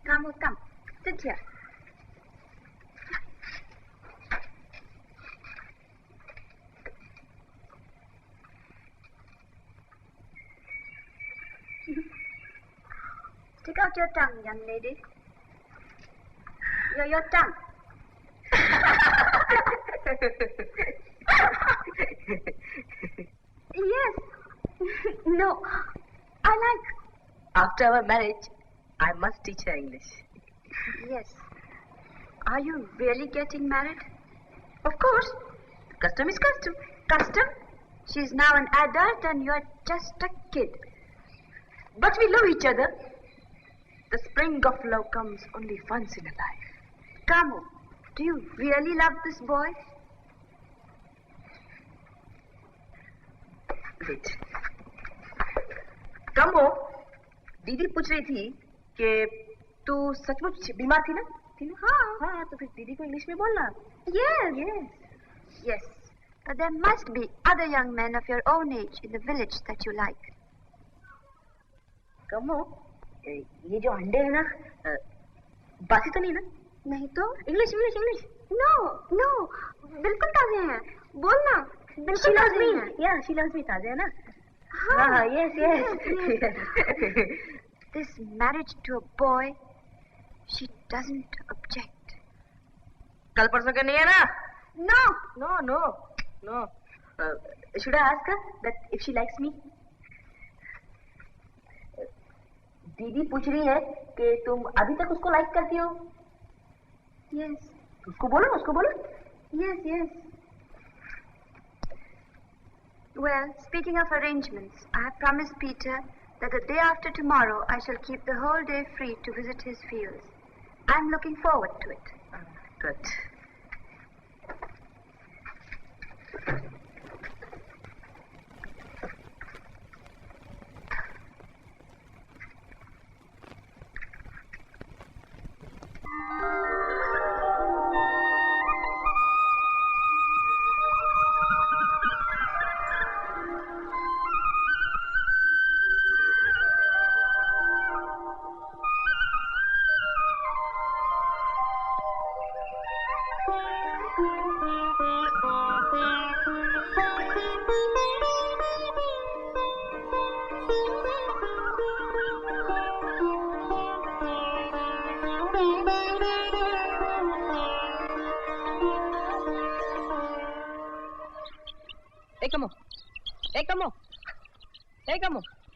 Kamu, come, sit here. Stick out your tongue, young lady. Your tongue. Yes. No. I like. After our marriage, I must teach her English. Yes. Are you really getting married? Of course. Custom is custom. Custom? She's now an adult and you're just a kid. But we love each other. The spring of love comes only once in a life. Kamu, do you really love this boy? Wait. कमो, दीदी पूछ रही थी कि तू सचमुच बीमार थी ना? हाँ, तो फिर दीदी को इंग्लिश में बोलना. Yes. Yes, but there must be other young men of your own age in the village that you like. कमो, ये जो अंडे हैं ना, बासी तो नहीं ना? नहीं तो? English English English. No, no, बिल्कुल ताजे हैं. बोलना, बिल्कुल ताजे हैं. Yeah, she loves me ताजे है ना? हाँ, yes, yes. This marriage to a boy, she doesn't object. कल परसों के नहीं है ना? No. No. Should I ask her that if she likes me? दीदी पूछ रही है कि तुम अभी तक उसको लाइक करती हो? Yes. उसको बोलो. Yes. Well, speaking of arrangements, I have promised Peter that the day after tomorrow I shall keep the whole day free to visit his fields. I'm looking forward to it. Good.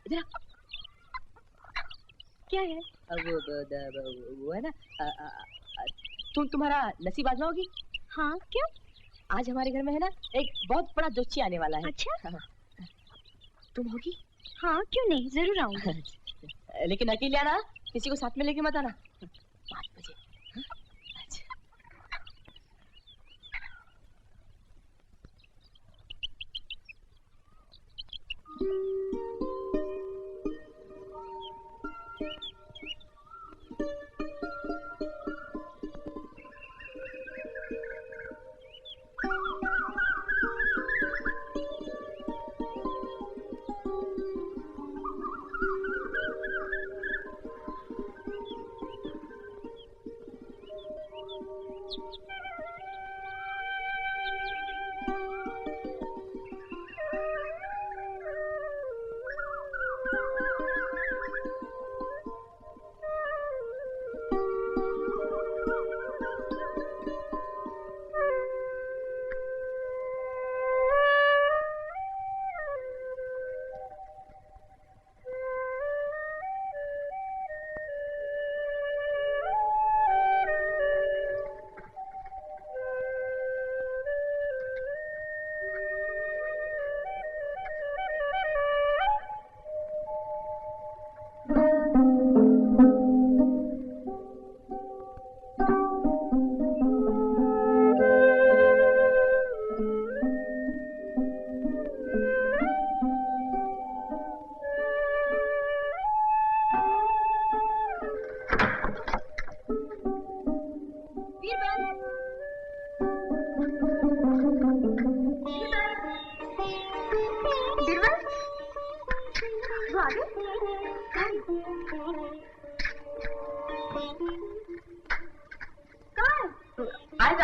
इधर क्या है? वो है ना, तुम्हारा नसीब आजमाओगी? हाँ, क्यों? आज हमारे घर में है ना एक बहुत बड़ा जोशी आने वाला है. अच्छा? तुम होगी? हाँ, क्यों नहीं, जरूर आऊंगी. लेकिन अकेले आना, किसी को साथ में लेके मत आना. 5 बजे. अच्छा.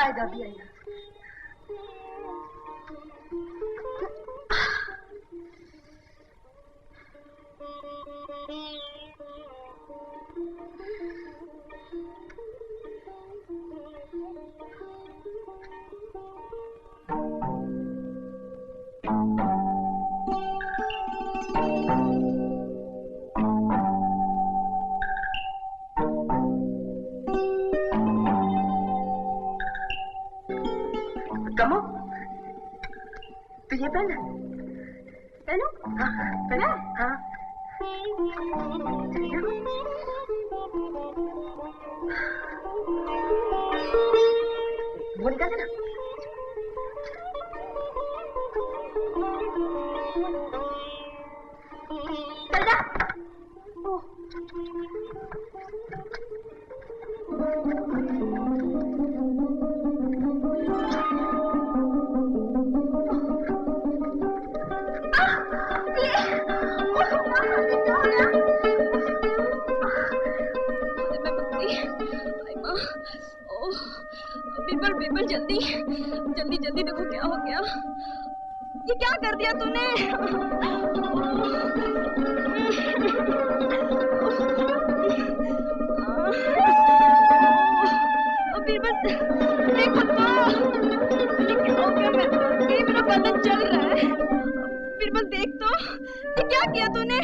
आएगा अभी आएगा। ये पहना पहनो पहना हाँ वो निकाल देना चल जा जल्दी जल्दी देखो क्या हो गया। ये क्या कर दिया तूने? बीरबल देखो तो, ये क्या हो गया? ये मेरा बदन जल रहा है। बीरबल देख तो, ये क्या किया तूने?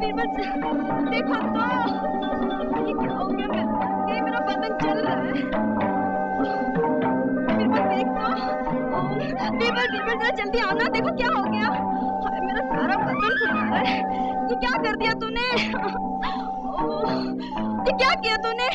बीरबल देखो तो, ये क्या हो गया? ये मेरा बदन जल रहा है। बीरबल देख तो, बीरबल जरा जल्दी आना, देखो क्या हो गया। हाय मेरा सारा बदन सुखा रहा है। ये क्या कर दिया तूने? ये क्या किया तूने?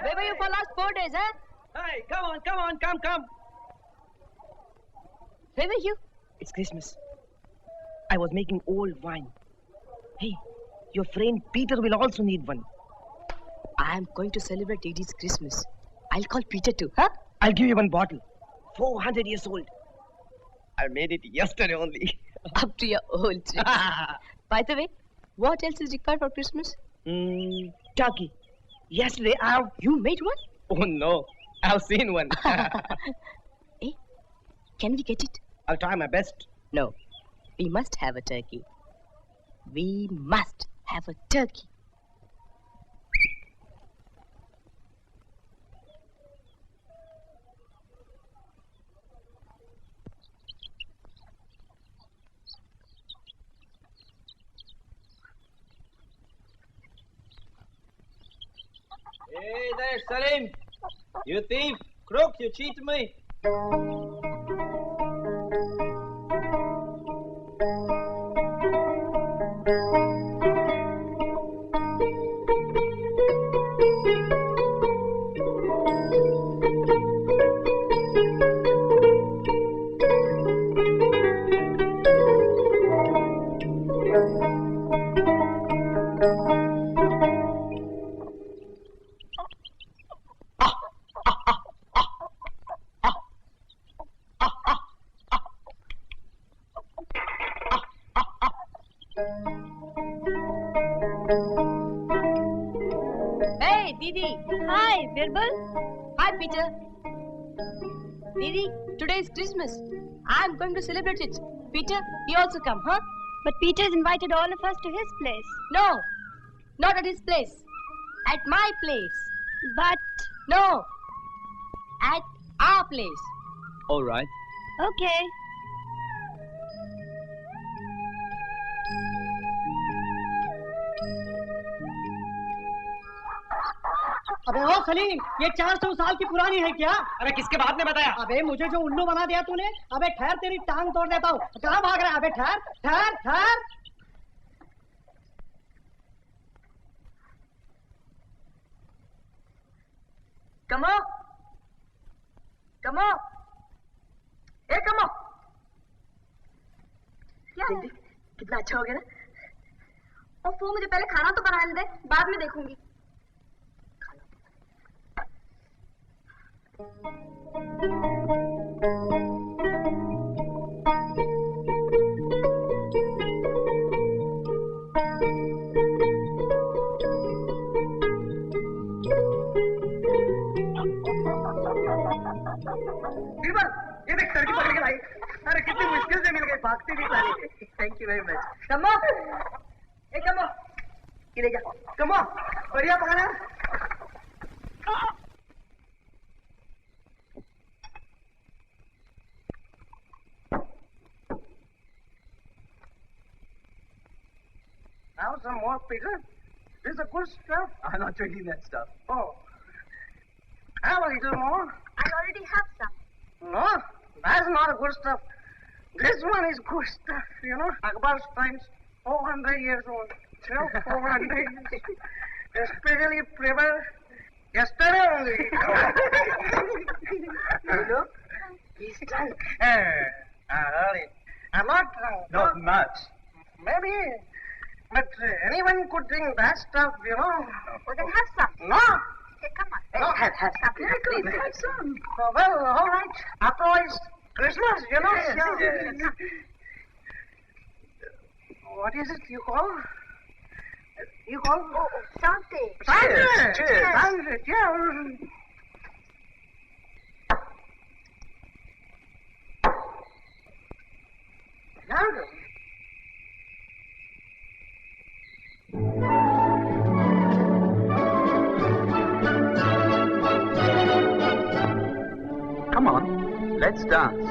Where were you for last 4 days, huh? Hey, come on, come. Where were you? It's Christmas. I was making old wine. Hey, your friend Peter will also need one. I am going to celebrate Edie's Christmas. I'll call Peter too, huh? I'll give you one bottle. 400 years old. I made it yesterday only. Up to your old tricks. By the way, what else is required for Christmas? Turkey. Yesterday You made one? Oh no, I've seen one. Hey, can we get it? I'll try my best. No, we must have a turkey. We must have a turkey. Hey there, Salim! You thief! Crook, you cheated me! Hey, Didi! Hi, Birbal. Hi, Peter. Didi, today is Christmas. I'm going to celebrate it. Peter, you also come, huh? But Peter's invited all of us to his place. No, not at his place. At my place. But... No, at our place. All right. Okay. अबे ओ सलीम, ये 400 साल की पुरानी है क्या? अबे किसके बाप ने बताया? अबे मुझे जो उल्लू बना दिया तूने। अबे ठहर, तेरी टांग तोड़ देता हूँ। कहाँ भाग रहा है? अबे ठहर ठहर ठहर। कमो, कमो, ए कमो। क्या है? कितना अच्छा हो गया ना? और वो मुझे पहले खाना तो बनाने दे, बाद में देखूंगी। बीरबल, ये देख सर की भाई अरे कितनी मुश्किल से मिल गई भागती भी सारी थैंक यू वेरी मच कमो ए कमो ये ले जा कमो बढ़िया पकड़ा Now some more, Peter. This is the good stuff. I'm not drinking that stuff. Oh. Have a little more. I already have some. No, that's not a good stuff. This one is good stuff, you know. Akbar's times 400 years old. You know, 400 especially prepared yesterday only. You know? He's drunk. Really. I'm not drunk. Not much. Maybe. But anyone could drink that stuff, you know. Well, then have some. No. Hey, come on. No. Have some. Please, have some. Oh, well, all right. After all, it's Christmas, you know. Yes. What is it you call? You call? Oh, Sante. Sante. Cheers. Sante, yeah. Sante. Come on, let's dance.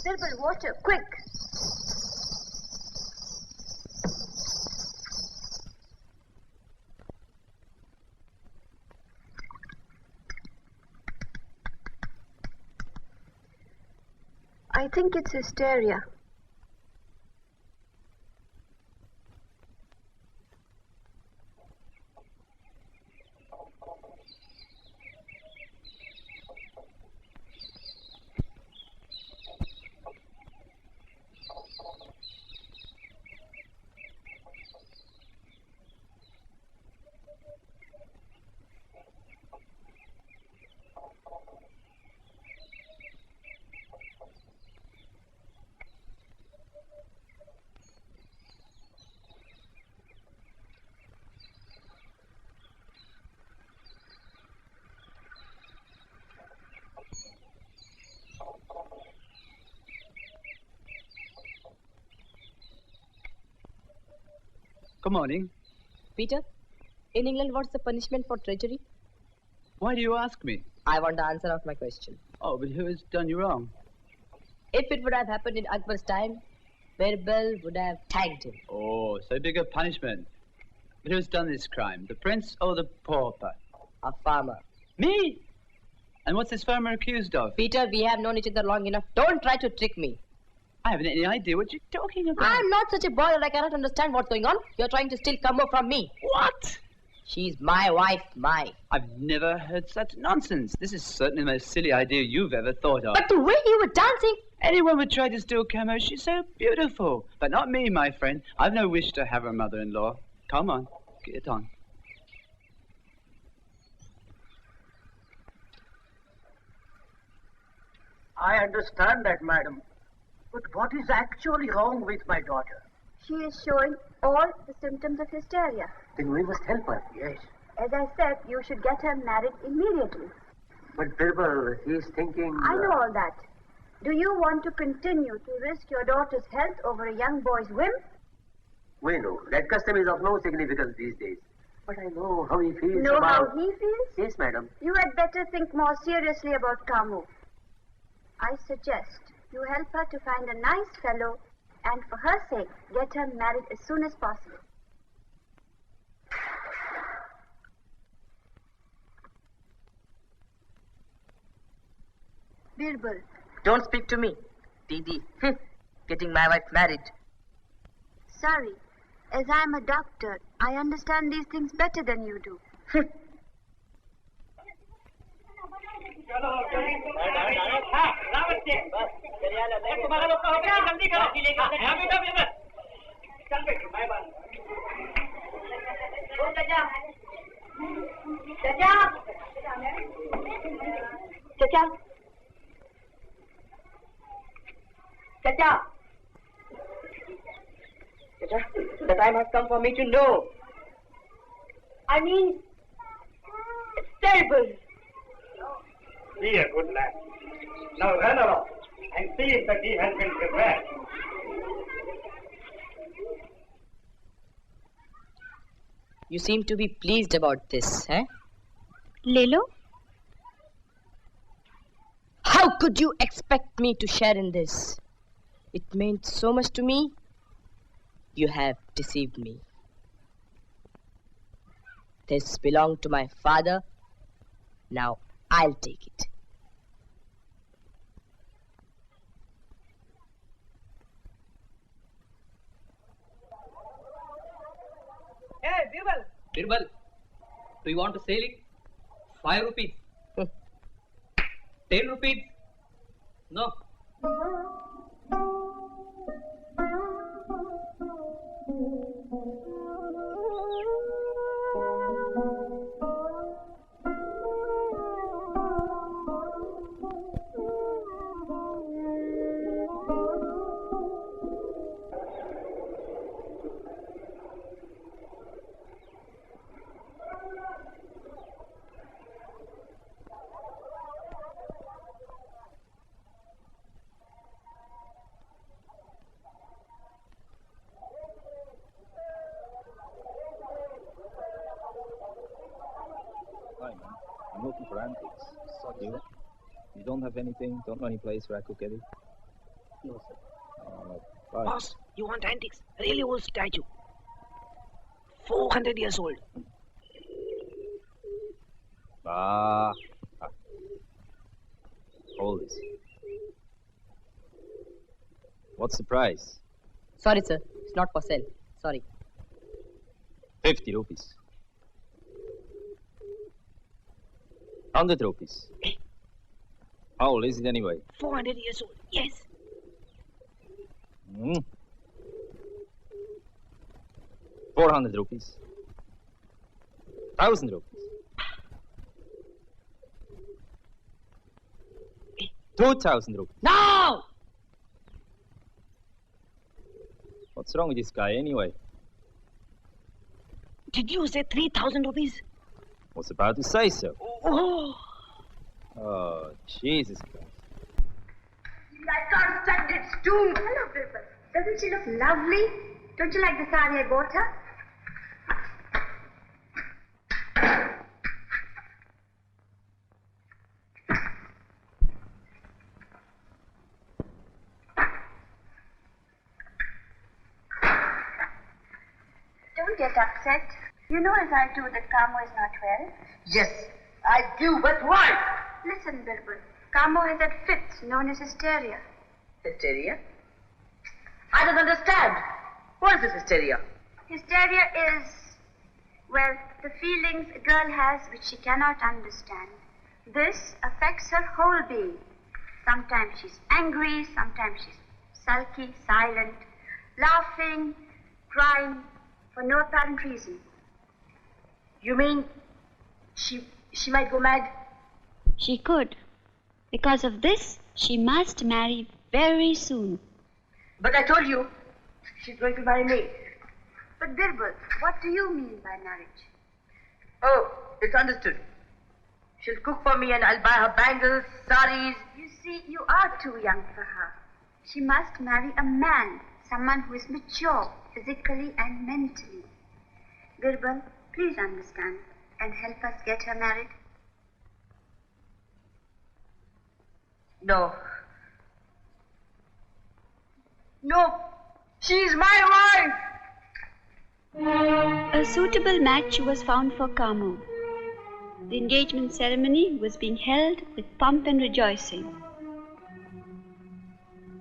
Birbal, water, quick. I think it's hysteria. Good morning. Peter, in England, what's the punishment for treachery? Why do you ask me? I want the answer of my question. Oh, but who has done you wrong? If it would have happened in Akbar's time, Birbal would have tagged him. Oh, so big a punishment. But who's done this crime? The prince or the pauper? A farmer. Me? And what's this farmer accused of? Peter, we have known each other long enough. Don't try to trick me. I haven't any idea what you're talking about. I'm not such a boy that I cannot understand what's going on. You're trying to steal Kammo from me. What? She's my wife, I've never heard such nonsense. This is certainly the most silly idea you've ever thought of. But the way you were dancing... Anyone would try to steal Camo. She's so beautiful. But not me, my friend. I've no wish to have a mother-in-law. Come on, get on. I understand that, madam. But what is actually wrong with my daughter? She is showing all the symptoms of hysteria. Then we must help her. Yes. As I said, you should get her married immediately. But Birbal, he's thinking... I know all that. Do you want to continue to risk your daughter's health over a young boy's whim? We know. That custom is of no significance these days. But I know how he feels Know about... how he feels? Yes, madam. You had better think more seriously about Kamu. I suggest you help her to find a nice fellow and for her sake, get her married as soon as possible. Birbal. Don't speak to me, Didi. Getting my wife married. Sorry. As I'm a doctor, I understand these things better than you do. Chacha, the time has come for me to know. I mean, it's terrible. Be a good lad. Now run along and see if the tea has been prepared. You seem to be pleased about this, eh? Lilo? How could you expect me to share in this? It meant so much to me. You have deceived me. This belonged to my father. Now I'll take it. Hey, Birbal! Birbal, do you want to sell it? 5 rupees. 10 rupees? No. Hi, man. I'm looking for antiques. You don't have anything? Don't know any place where I could get it? No, sir. Bye. Boss, you want antiques? Really old statue. 400 years old. Hold this. What's the price? Sorry, sir. It's not for sale. Sorry. 50 rupees. 100 rupees. How old is it anyway? 400 years old. Yes. 400 rupees. 1,000 rupees. 2,000 rupees. No! What's wrong with this guy anyway? Did you say 3,000 rupees? Was about to say so. Oh! Oh, Jesus Christ. I can't stand it. It's too... Hello, Birbal. Doesn't she look lovely? Don't you like the sari I bought her? Don't get upset. You know as I do that Kamo is not well. Yes, I do, but why? Listen, Birbal. Kamo has that fit known as hysteria. Hysteria? I don't understand. What is this hysteria? Hysteria is, well, the feelings a girl has which she cannot understand. This affects her whole being. Sometimes she's angry, sometimes she's sulky, silent, laughing, crying, for no apparent reason. You mean she might go mad? She could. Because of this, she must marry very soon. But I told you, she's going to marry me. But Birbal, what do you mean by marriage? Oh, it's understood. She'll cook for me and I'll buy her bangles, saris. You see, you are too young for her. She must marry a man, someone who is mature, physically and mentally. Birbal, please understand and help us get her married. No. No, she's my wife! A suitable match was found for Kamo. The engagement ceremony was being held with pomp and rejoicing.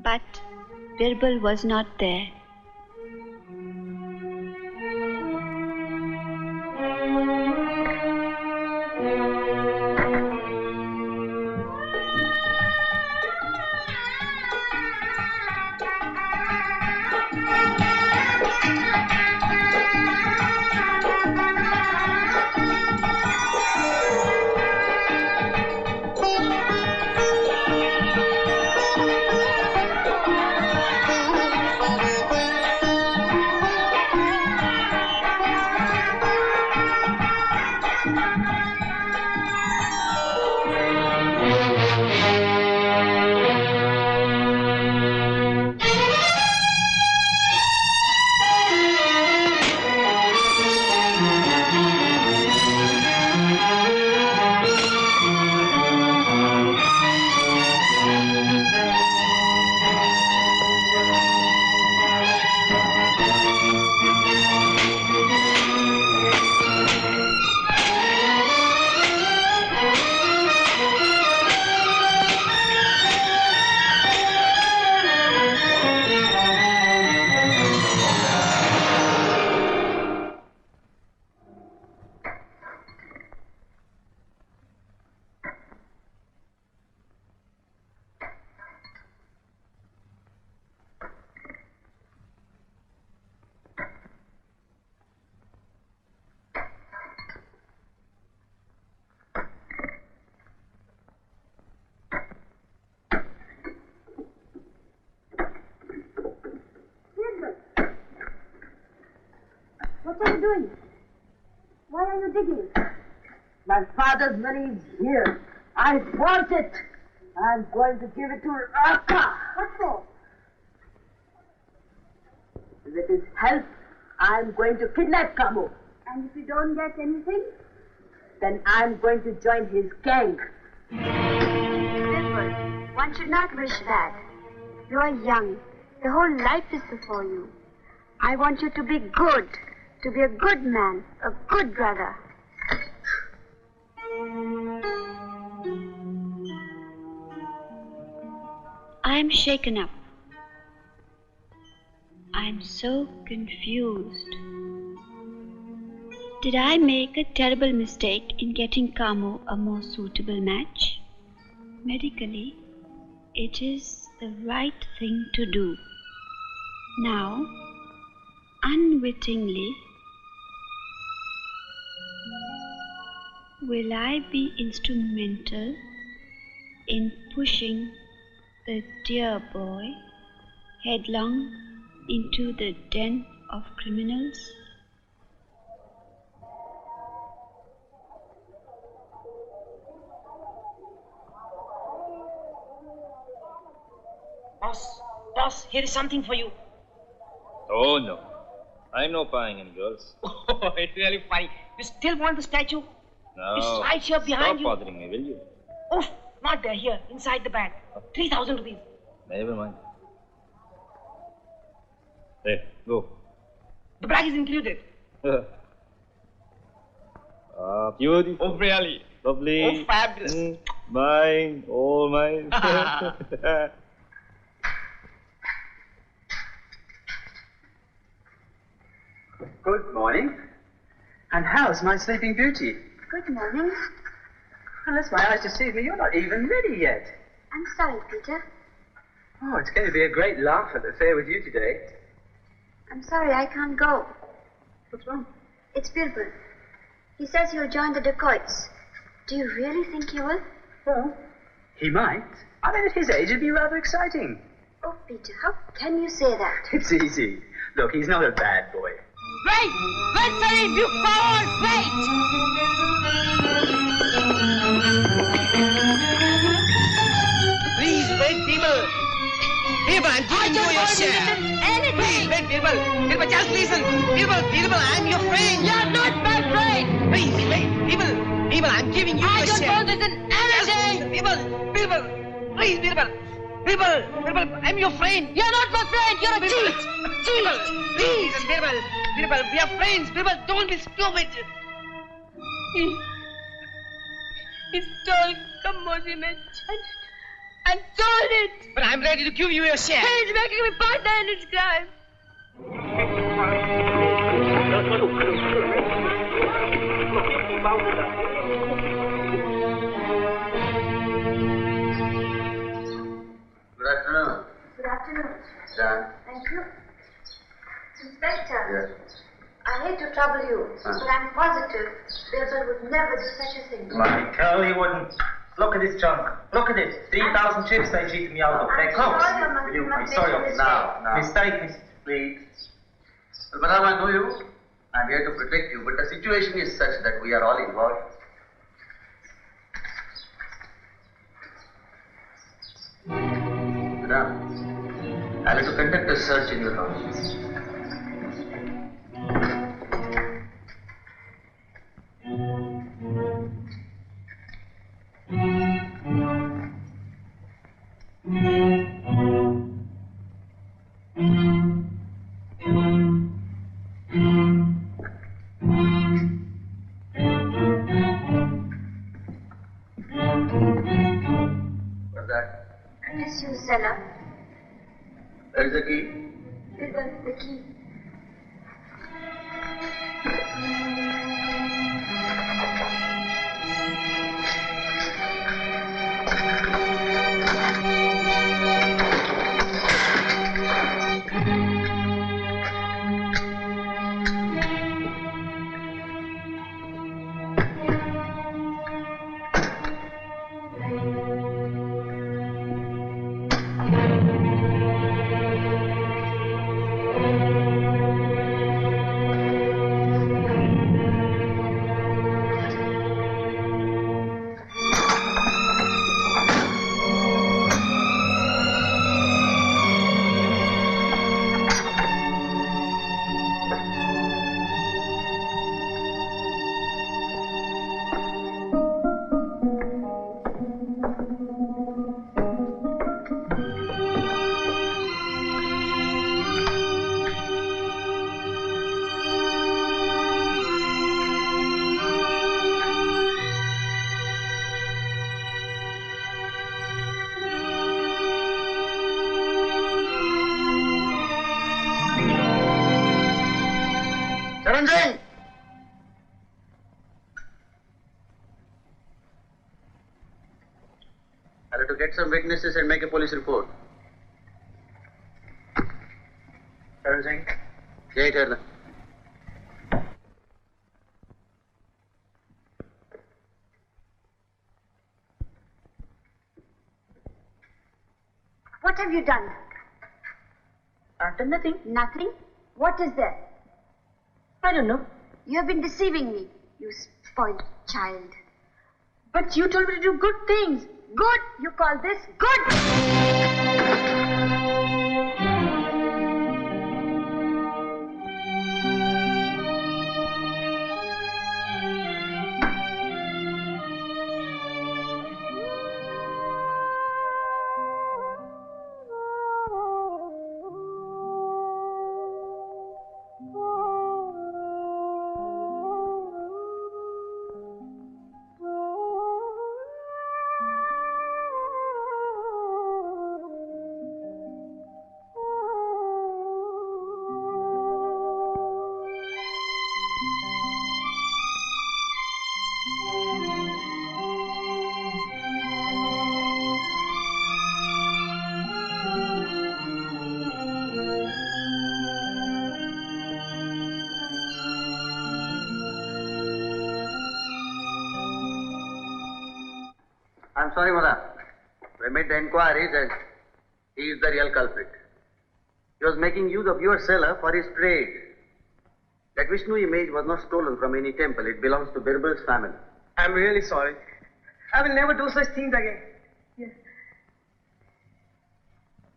But Birbal was not there. What are you doing? Why are you digging? My father's money is here. I want it. I'm going to give it to Raka. What for? With his help, I'm going to kidnap Kamo. And if you don't get anything? Then I'm going to join his gang. Birbal, one should not wish that. You are young. The whole life is before you. I want you to be good. To be a good man, a good brother. I am shaken up. I am so confused. Did I make a terrible mistake in getting Kamo a more suitable match? Medically, it is the right thing to do. Now, unwittingly, will I be instrumental in pushing the dear boy headlong into the den of criminals? Boss, here is something for you. Oh, no. I'm not buying any girls. Oh, it's really funny. You still want the statue? No. It's right here behind you. Stop bothering me, will you? Oh, not there, here, inside the bag. 3,000 rupees. Never mind. There, go. The bag is included. Beautiful. Oh, really? Lovely. Oh, fabulous. Mine. All mine. Good morning. And how's my sleeping beauty? Good morning. Unless my eyes deceive me, you're not even ready yet. I'm sorry, Peter. Oh, it's going to be a great laugh at the fair with you today. I'm sorry, I can't go. What's wrong? It's Birbal. He says he'll join the dacoits. Do you really think he will? Well, he might. I mean, at his age, it'd be rather exciting. Oh, Peter, how can you say that? It's easy. Look, he's not a bad boy. Wait! Wait, sorry, you forward! Wait! Please wait, Birbal. Birbal, I'm giving you your share. Please wait, Birbal. Birbal, just listen. Birbal, I'm your friend. You're not my friend! Please wait, Birbal. Birbal, I'm giving you I your don't share. want this in anything! Birbal, please, Birbal. Birbal, I'm your friend. You're not my friend! You're a cheat! Birbal, please, Birbal, we are friends. Birbal, don't be stupid. He stole Kamosimet and sold it. But I'm ready to give you your share. He's making me partner in his crime. Good afternoon. Good afternoon. John. Thank you. Inspector, Yes. I hate to trouble you, but I'm positive Birbal would never do such a thing. Michael, he wouldn't. Look at this junk. Look at it. 3,000 chips they cheated me out of. They're close. I'm sorry of this. Now. Mistake, please. But I want to know you. I'm here to protect you, but the situation is such that we are all involved. Madam, I'll have to conduct a search in your house. What's that? Misused cellar. Where's the key? Birbal, the key. Ranjay! I'll have to get some witnesses and make a police report. Ranjay? Yeah, tell them. What have you done? I've done nothing. Nothing? What is there? I don't know. You have been deceiving me, you spoiled child. But you told me to do good things. Good? You call this good? I'm sorry, madam. I made the inquiries and he is the real culprit. He was making use of your cellar for his trade. That Vishnu image was not stolen from any temple. It belongs to Birbal's family. I'm really sorry. I will never do such things again. Yes.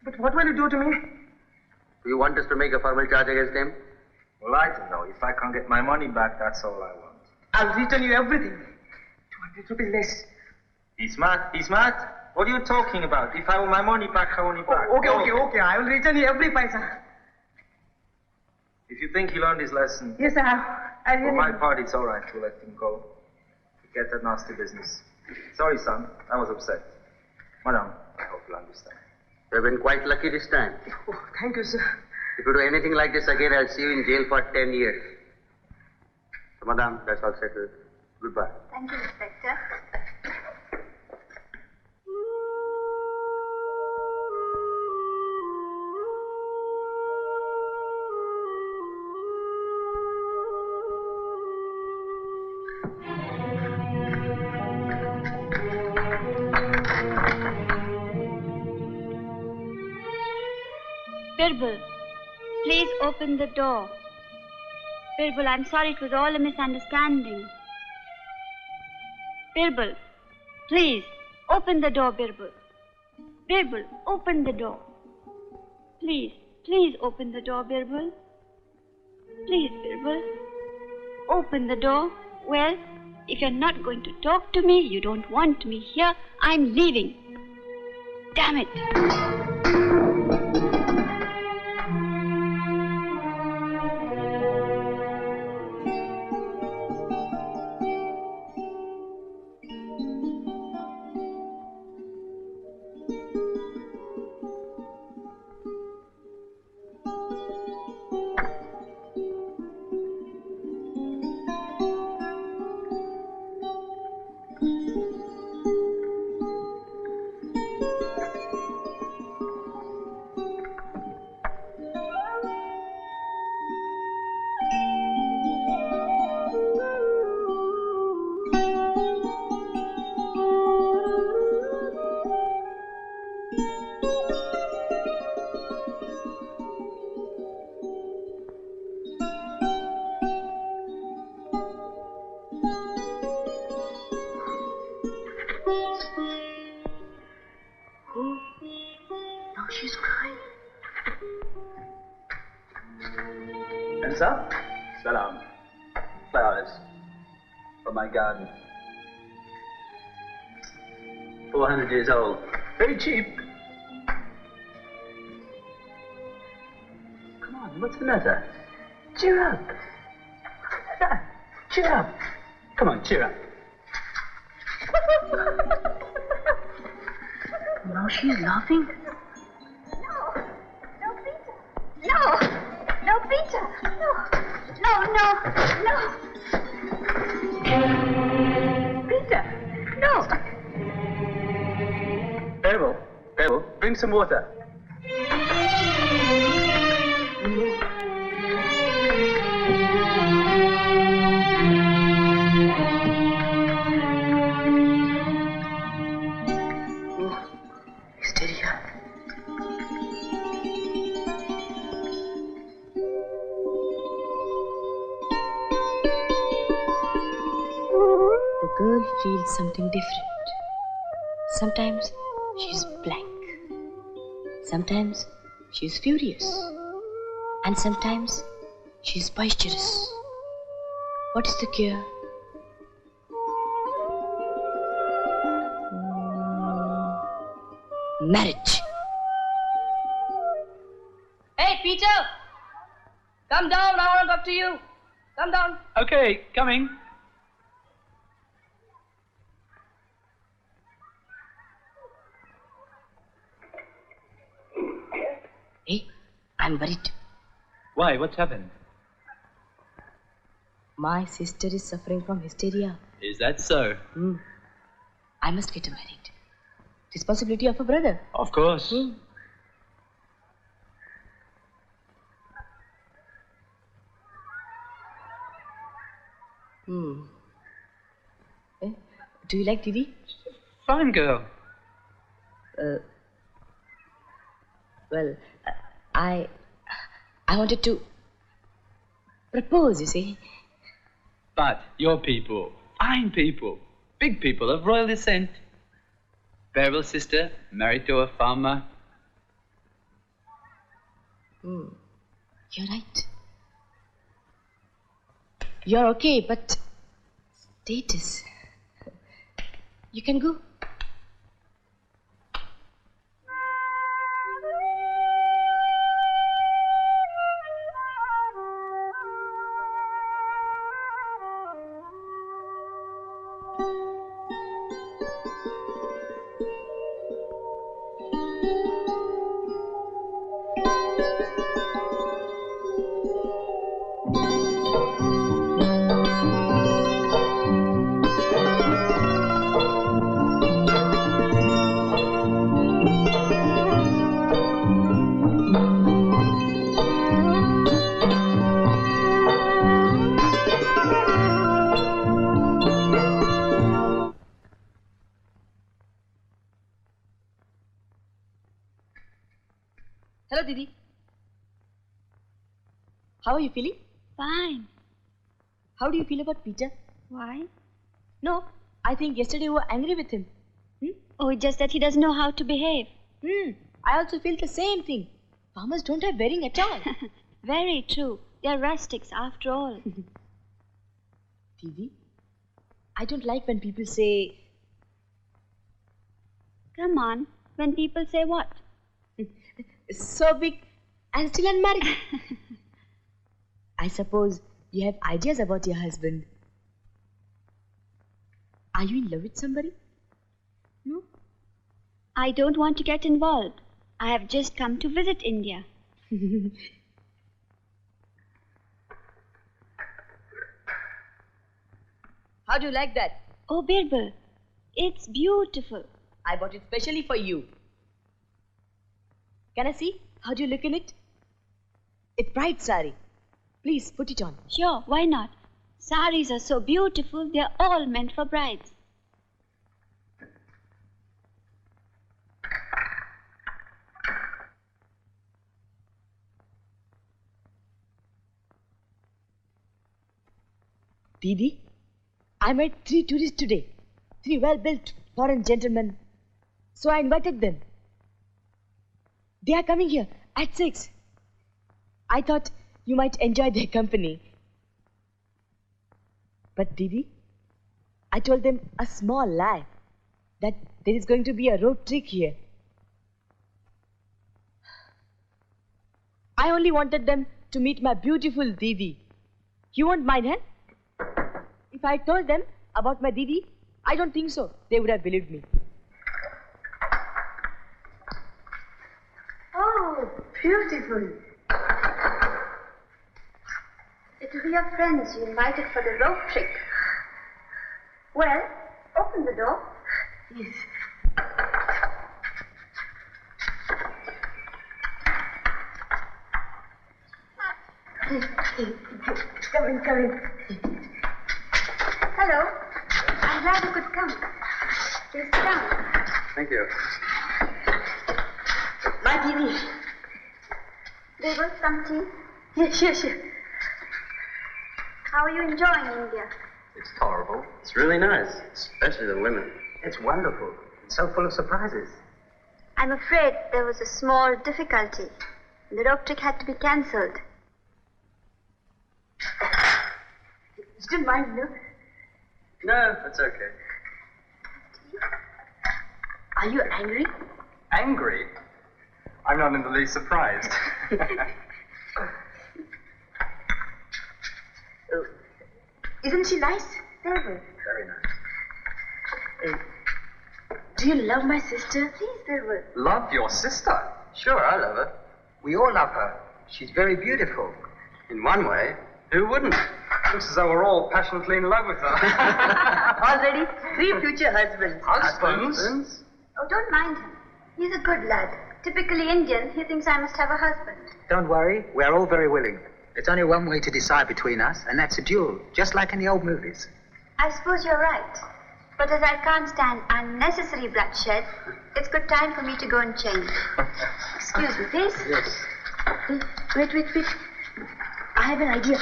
But what will you do to me? Do you want us to make a formal charge against him? Well, I don't know. If I can't get my money back, that's all I want. I'll return you everything. 200 rupees less. He's mad. He's mad. What are you talking about? If I want my money back, I want it back. Okay. I will return you every paisa. If you think he learned his lesson, Yes, I have. for my part, it's all right to let him go. Forget that nasty business. Sorry, son. I was upset. Madam, I hope you'll understand. You have been quite lucky this time. Oh, thank you, sir. If you do anything like this again, I'll see you in jail for 10 years. So, madam, that's all settled. Goodbye. Thank you, Inspector. Birbal, please open the door. Birbal, I'm sorry, it was all a misunderstanding. Birbal, please, open the door, Birbal. Birbal, open the door. Please open the door, Birbal. Please, Birbal, open the door. Well, if you're not going to talk to me, you don't want me here, I'm leaving. Damn it. She's crying. And sir? Salam. Flowers. For my garden. 400 years old. Very cheap. Come on, what's the matter? Cheer up. Cheer up. Come on, cheer up. Now she's laughing. No, Peter. No. Peter, no. Birbal, bring some water. Hysteria. The girl feels something different. Sometimes she's blank. Sometimes she's furious. And sometimes she's boisterous. What is the cure? Marriage. Hey, Peter! Come down, I want to talk to you. Come down. Okay, coming. Hey, I'm worried. Why? What's happened? My sister is suffering from hysteria. Is that so? I must get her married. Responsibility of a brother. Of course. Do you like Didi? Fine girl. Well, I wanted to propose, you see. But your people, fine people, big people of royal descent. Birbal's sister, married to a farmer. You're right. You're okay, but status. You can go. Hello, Didi. How are you feeling? Fine. How do you feel about Peter? Why? No, I think yesterday you were angry with him. Oh, just that he doesn't know how to behave. I also feel the same thing. Farmers don't have bearing at all. Very true. They're rustics after all. Didi, I don't like when people say... Come on. When people say what? So big and still unmarried. I suppose you have ideas about your husband. Are you in love with somebody? No? I don't want to get involved. I have just come to visit India. How do you like that? Oh, Birbal, it's beautiful. I bought it specially for you. Can I see? How do you look in it? It's bright sari. Please put it on. Sure, why not? Saris are so beautiful, they're all meant for brides. Didi, I met 3 tourists today. 3 well-built foreign gentlemen. So I invited them. They are coming here at 6. I thought you might enjoy their company. But Didi, I told them a small lie. That there is going to be a road trick here. I only wanted them to meet my beautiful Didi. You won't mind, huh? If I told them about my Didi, I don't think so. They would have believed me. Oh, beautiful. It will be your friends you invited for the rope trick. Well, open the door. Yes. Come in, come in. Hello. I'm glad you could come. Please sit down. Thank you. My Didi. There was some tea. Yes, yes, yes. How are you enjoying India? It's tolerable. It's really nice, especially the women. It's wonderful. It's so full of surprises. I'm afraid there was a small difficulty. The rope trick had to be cancelled. Still mind, no? No, that's okay. Are you angry? Angry? I'm not in the least surprised. Isn't she nice? Very nice. Do you love my sister? Please, Birbal. Love your sister? Sure, I love her. We all love her. She's very beautiful. In one way. Who wouldn't? Looks as though we're all passionately in love with her. Already 3 future husbands. Husbands? Oh, don't mind him. He's a good lad. Typically Indian, he thinks I must have a husband. Don't worry, we're all very willing. There's only one way to decide between us, and that's a duel, just like in the old movies. I suppose you're right. But But as I can't stand unnecessary bloodshed, it's good time for me to go and change. Excuse me, please. Yes. Wait. I have an idea.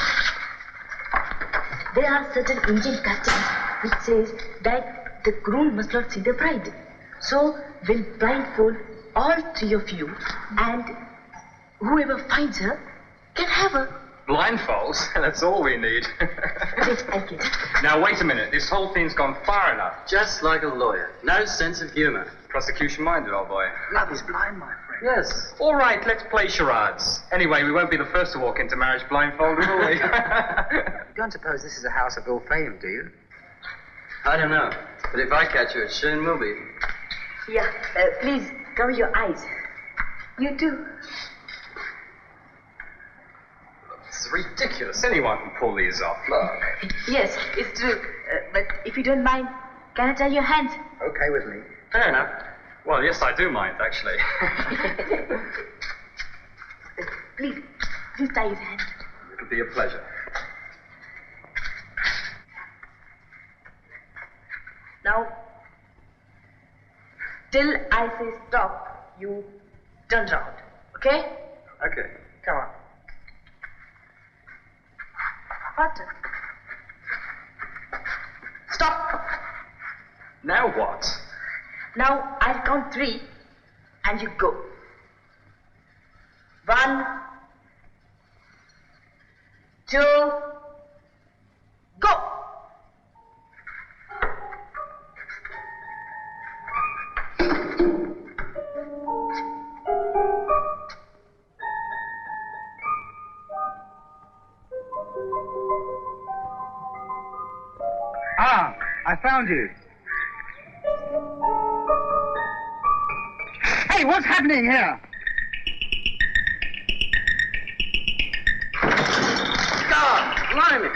There are certain Indian customs which says that the groom must not see the bride. So we'll blindfold all three of you, and whoever finds her can have her. Blindfolds? That's all we need. Wait, I'll get it. Now, wait a minute. This whole thing's gone far enough. Just like a lawyer. No sense of humor. Prosecution-minded, old boy. Love is blind, my friend. Yes. All right, let's play charades. Anyway, we won't be the first to walk into marriage blindfolded, will we? You don't suppose this is a house of ill fame, do you? I don't know. But if I catch you, it soon will be. Yeah, please cover your eyes. You too. This is ridiculous. Anyone can pull these off. Look. Yes, it's true. But if you don't mind, can I tie your hands? Okay with me. Fair enough. Well, yes, I do mind, actually. Please tie his hands. It'll be a pleasure. Now, till I say stop, you turn round. Okay? Okay. Come on. Faster. Stop. Now what? Now I'll count 3 and you go. 1, 2, go! Ah, I found you. Hey, what's happening here? God, blimey!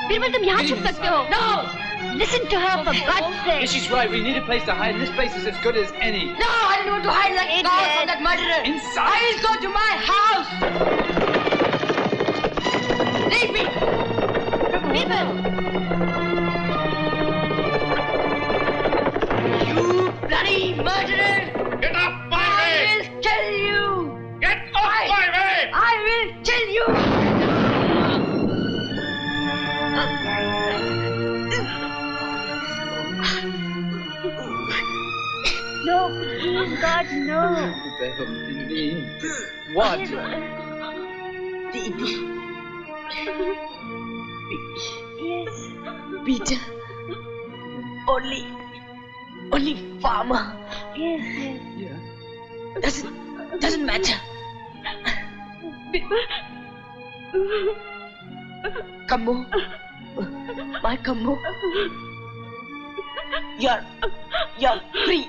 Birbal, तुम यहाँ छुप सकते हो? No! Listen to her, for God's sake. Yes, she's right. We need a place to hide. This place is as good as any. No, I don't want to hide like God from that murderer. Inside. I will go to my house. Leave me. Birbal! You bloody murderer! Get off my way! I will kill you! Get off my way! I will kill you! No, please, God, no. What? Yes. Peter. Only farmer. Yes. Doesn't matter. Kammo. My Kammo. You're free.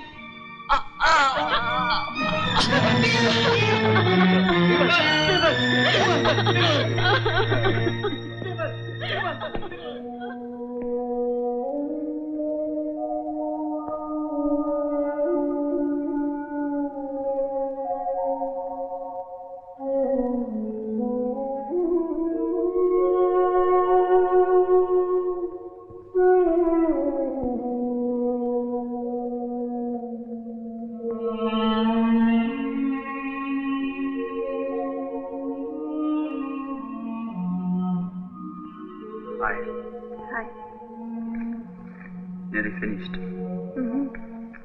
Hi. Nearly finished. Mm-hmm.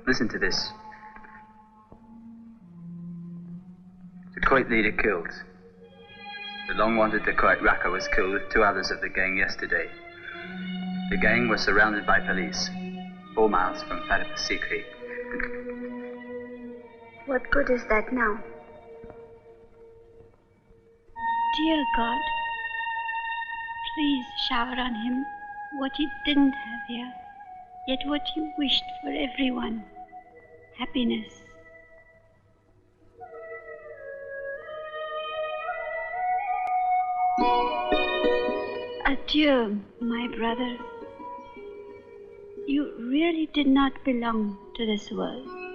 Listen to this. Dacoit leader killed. The long-wanted dacoit Raka was killed with 2 others of the gang yesterday. The gang was surrounded by police, 4 miles from Fatapassikri. What good is that now? Dear God, please shower on him what he didn't have here, yet what you wished for everyone. Happiness. Adieu, my brother. You really did not belong to this world.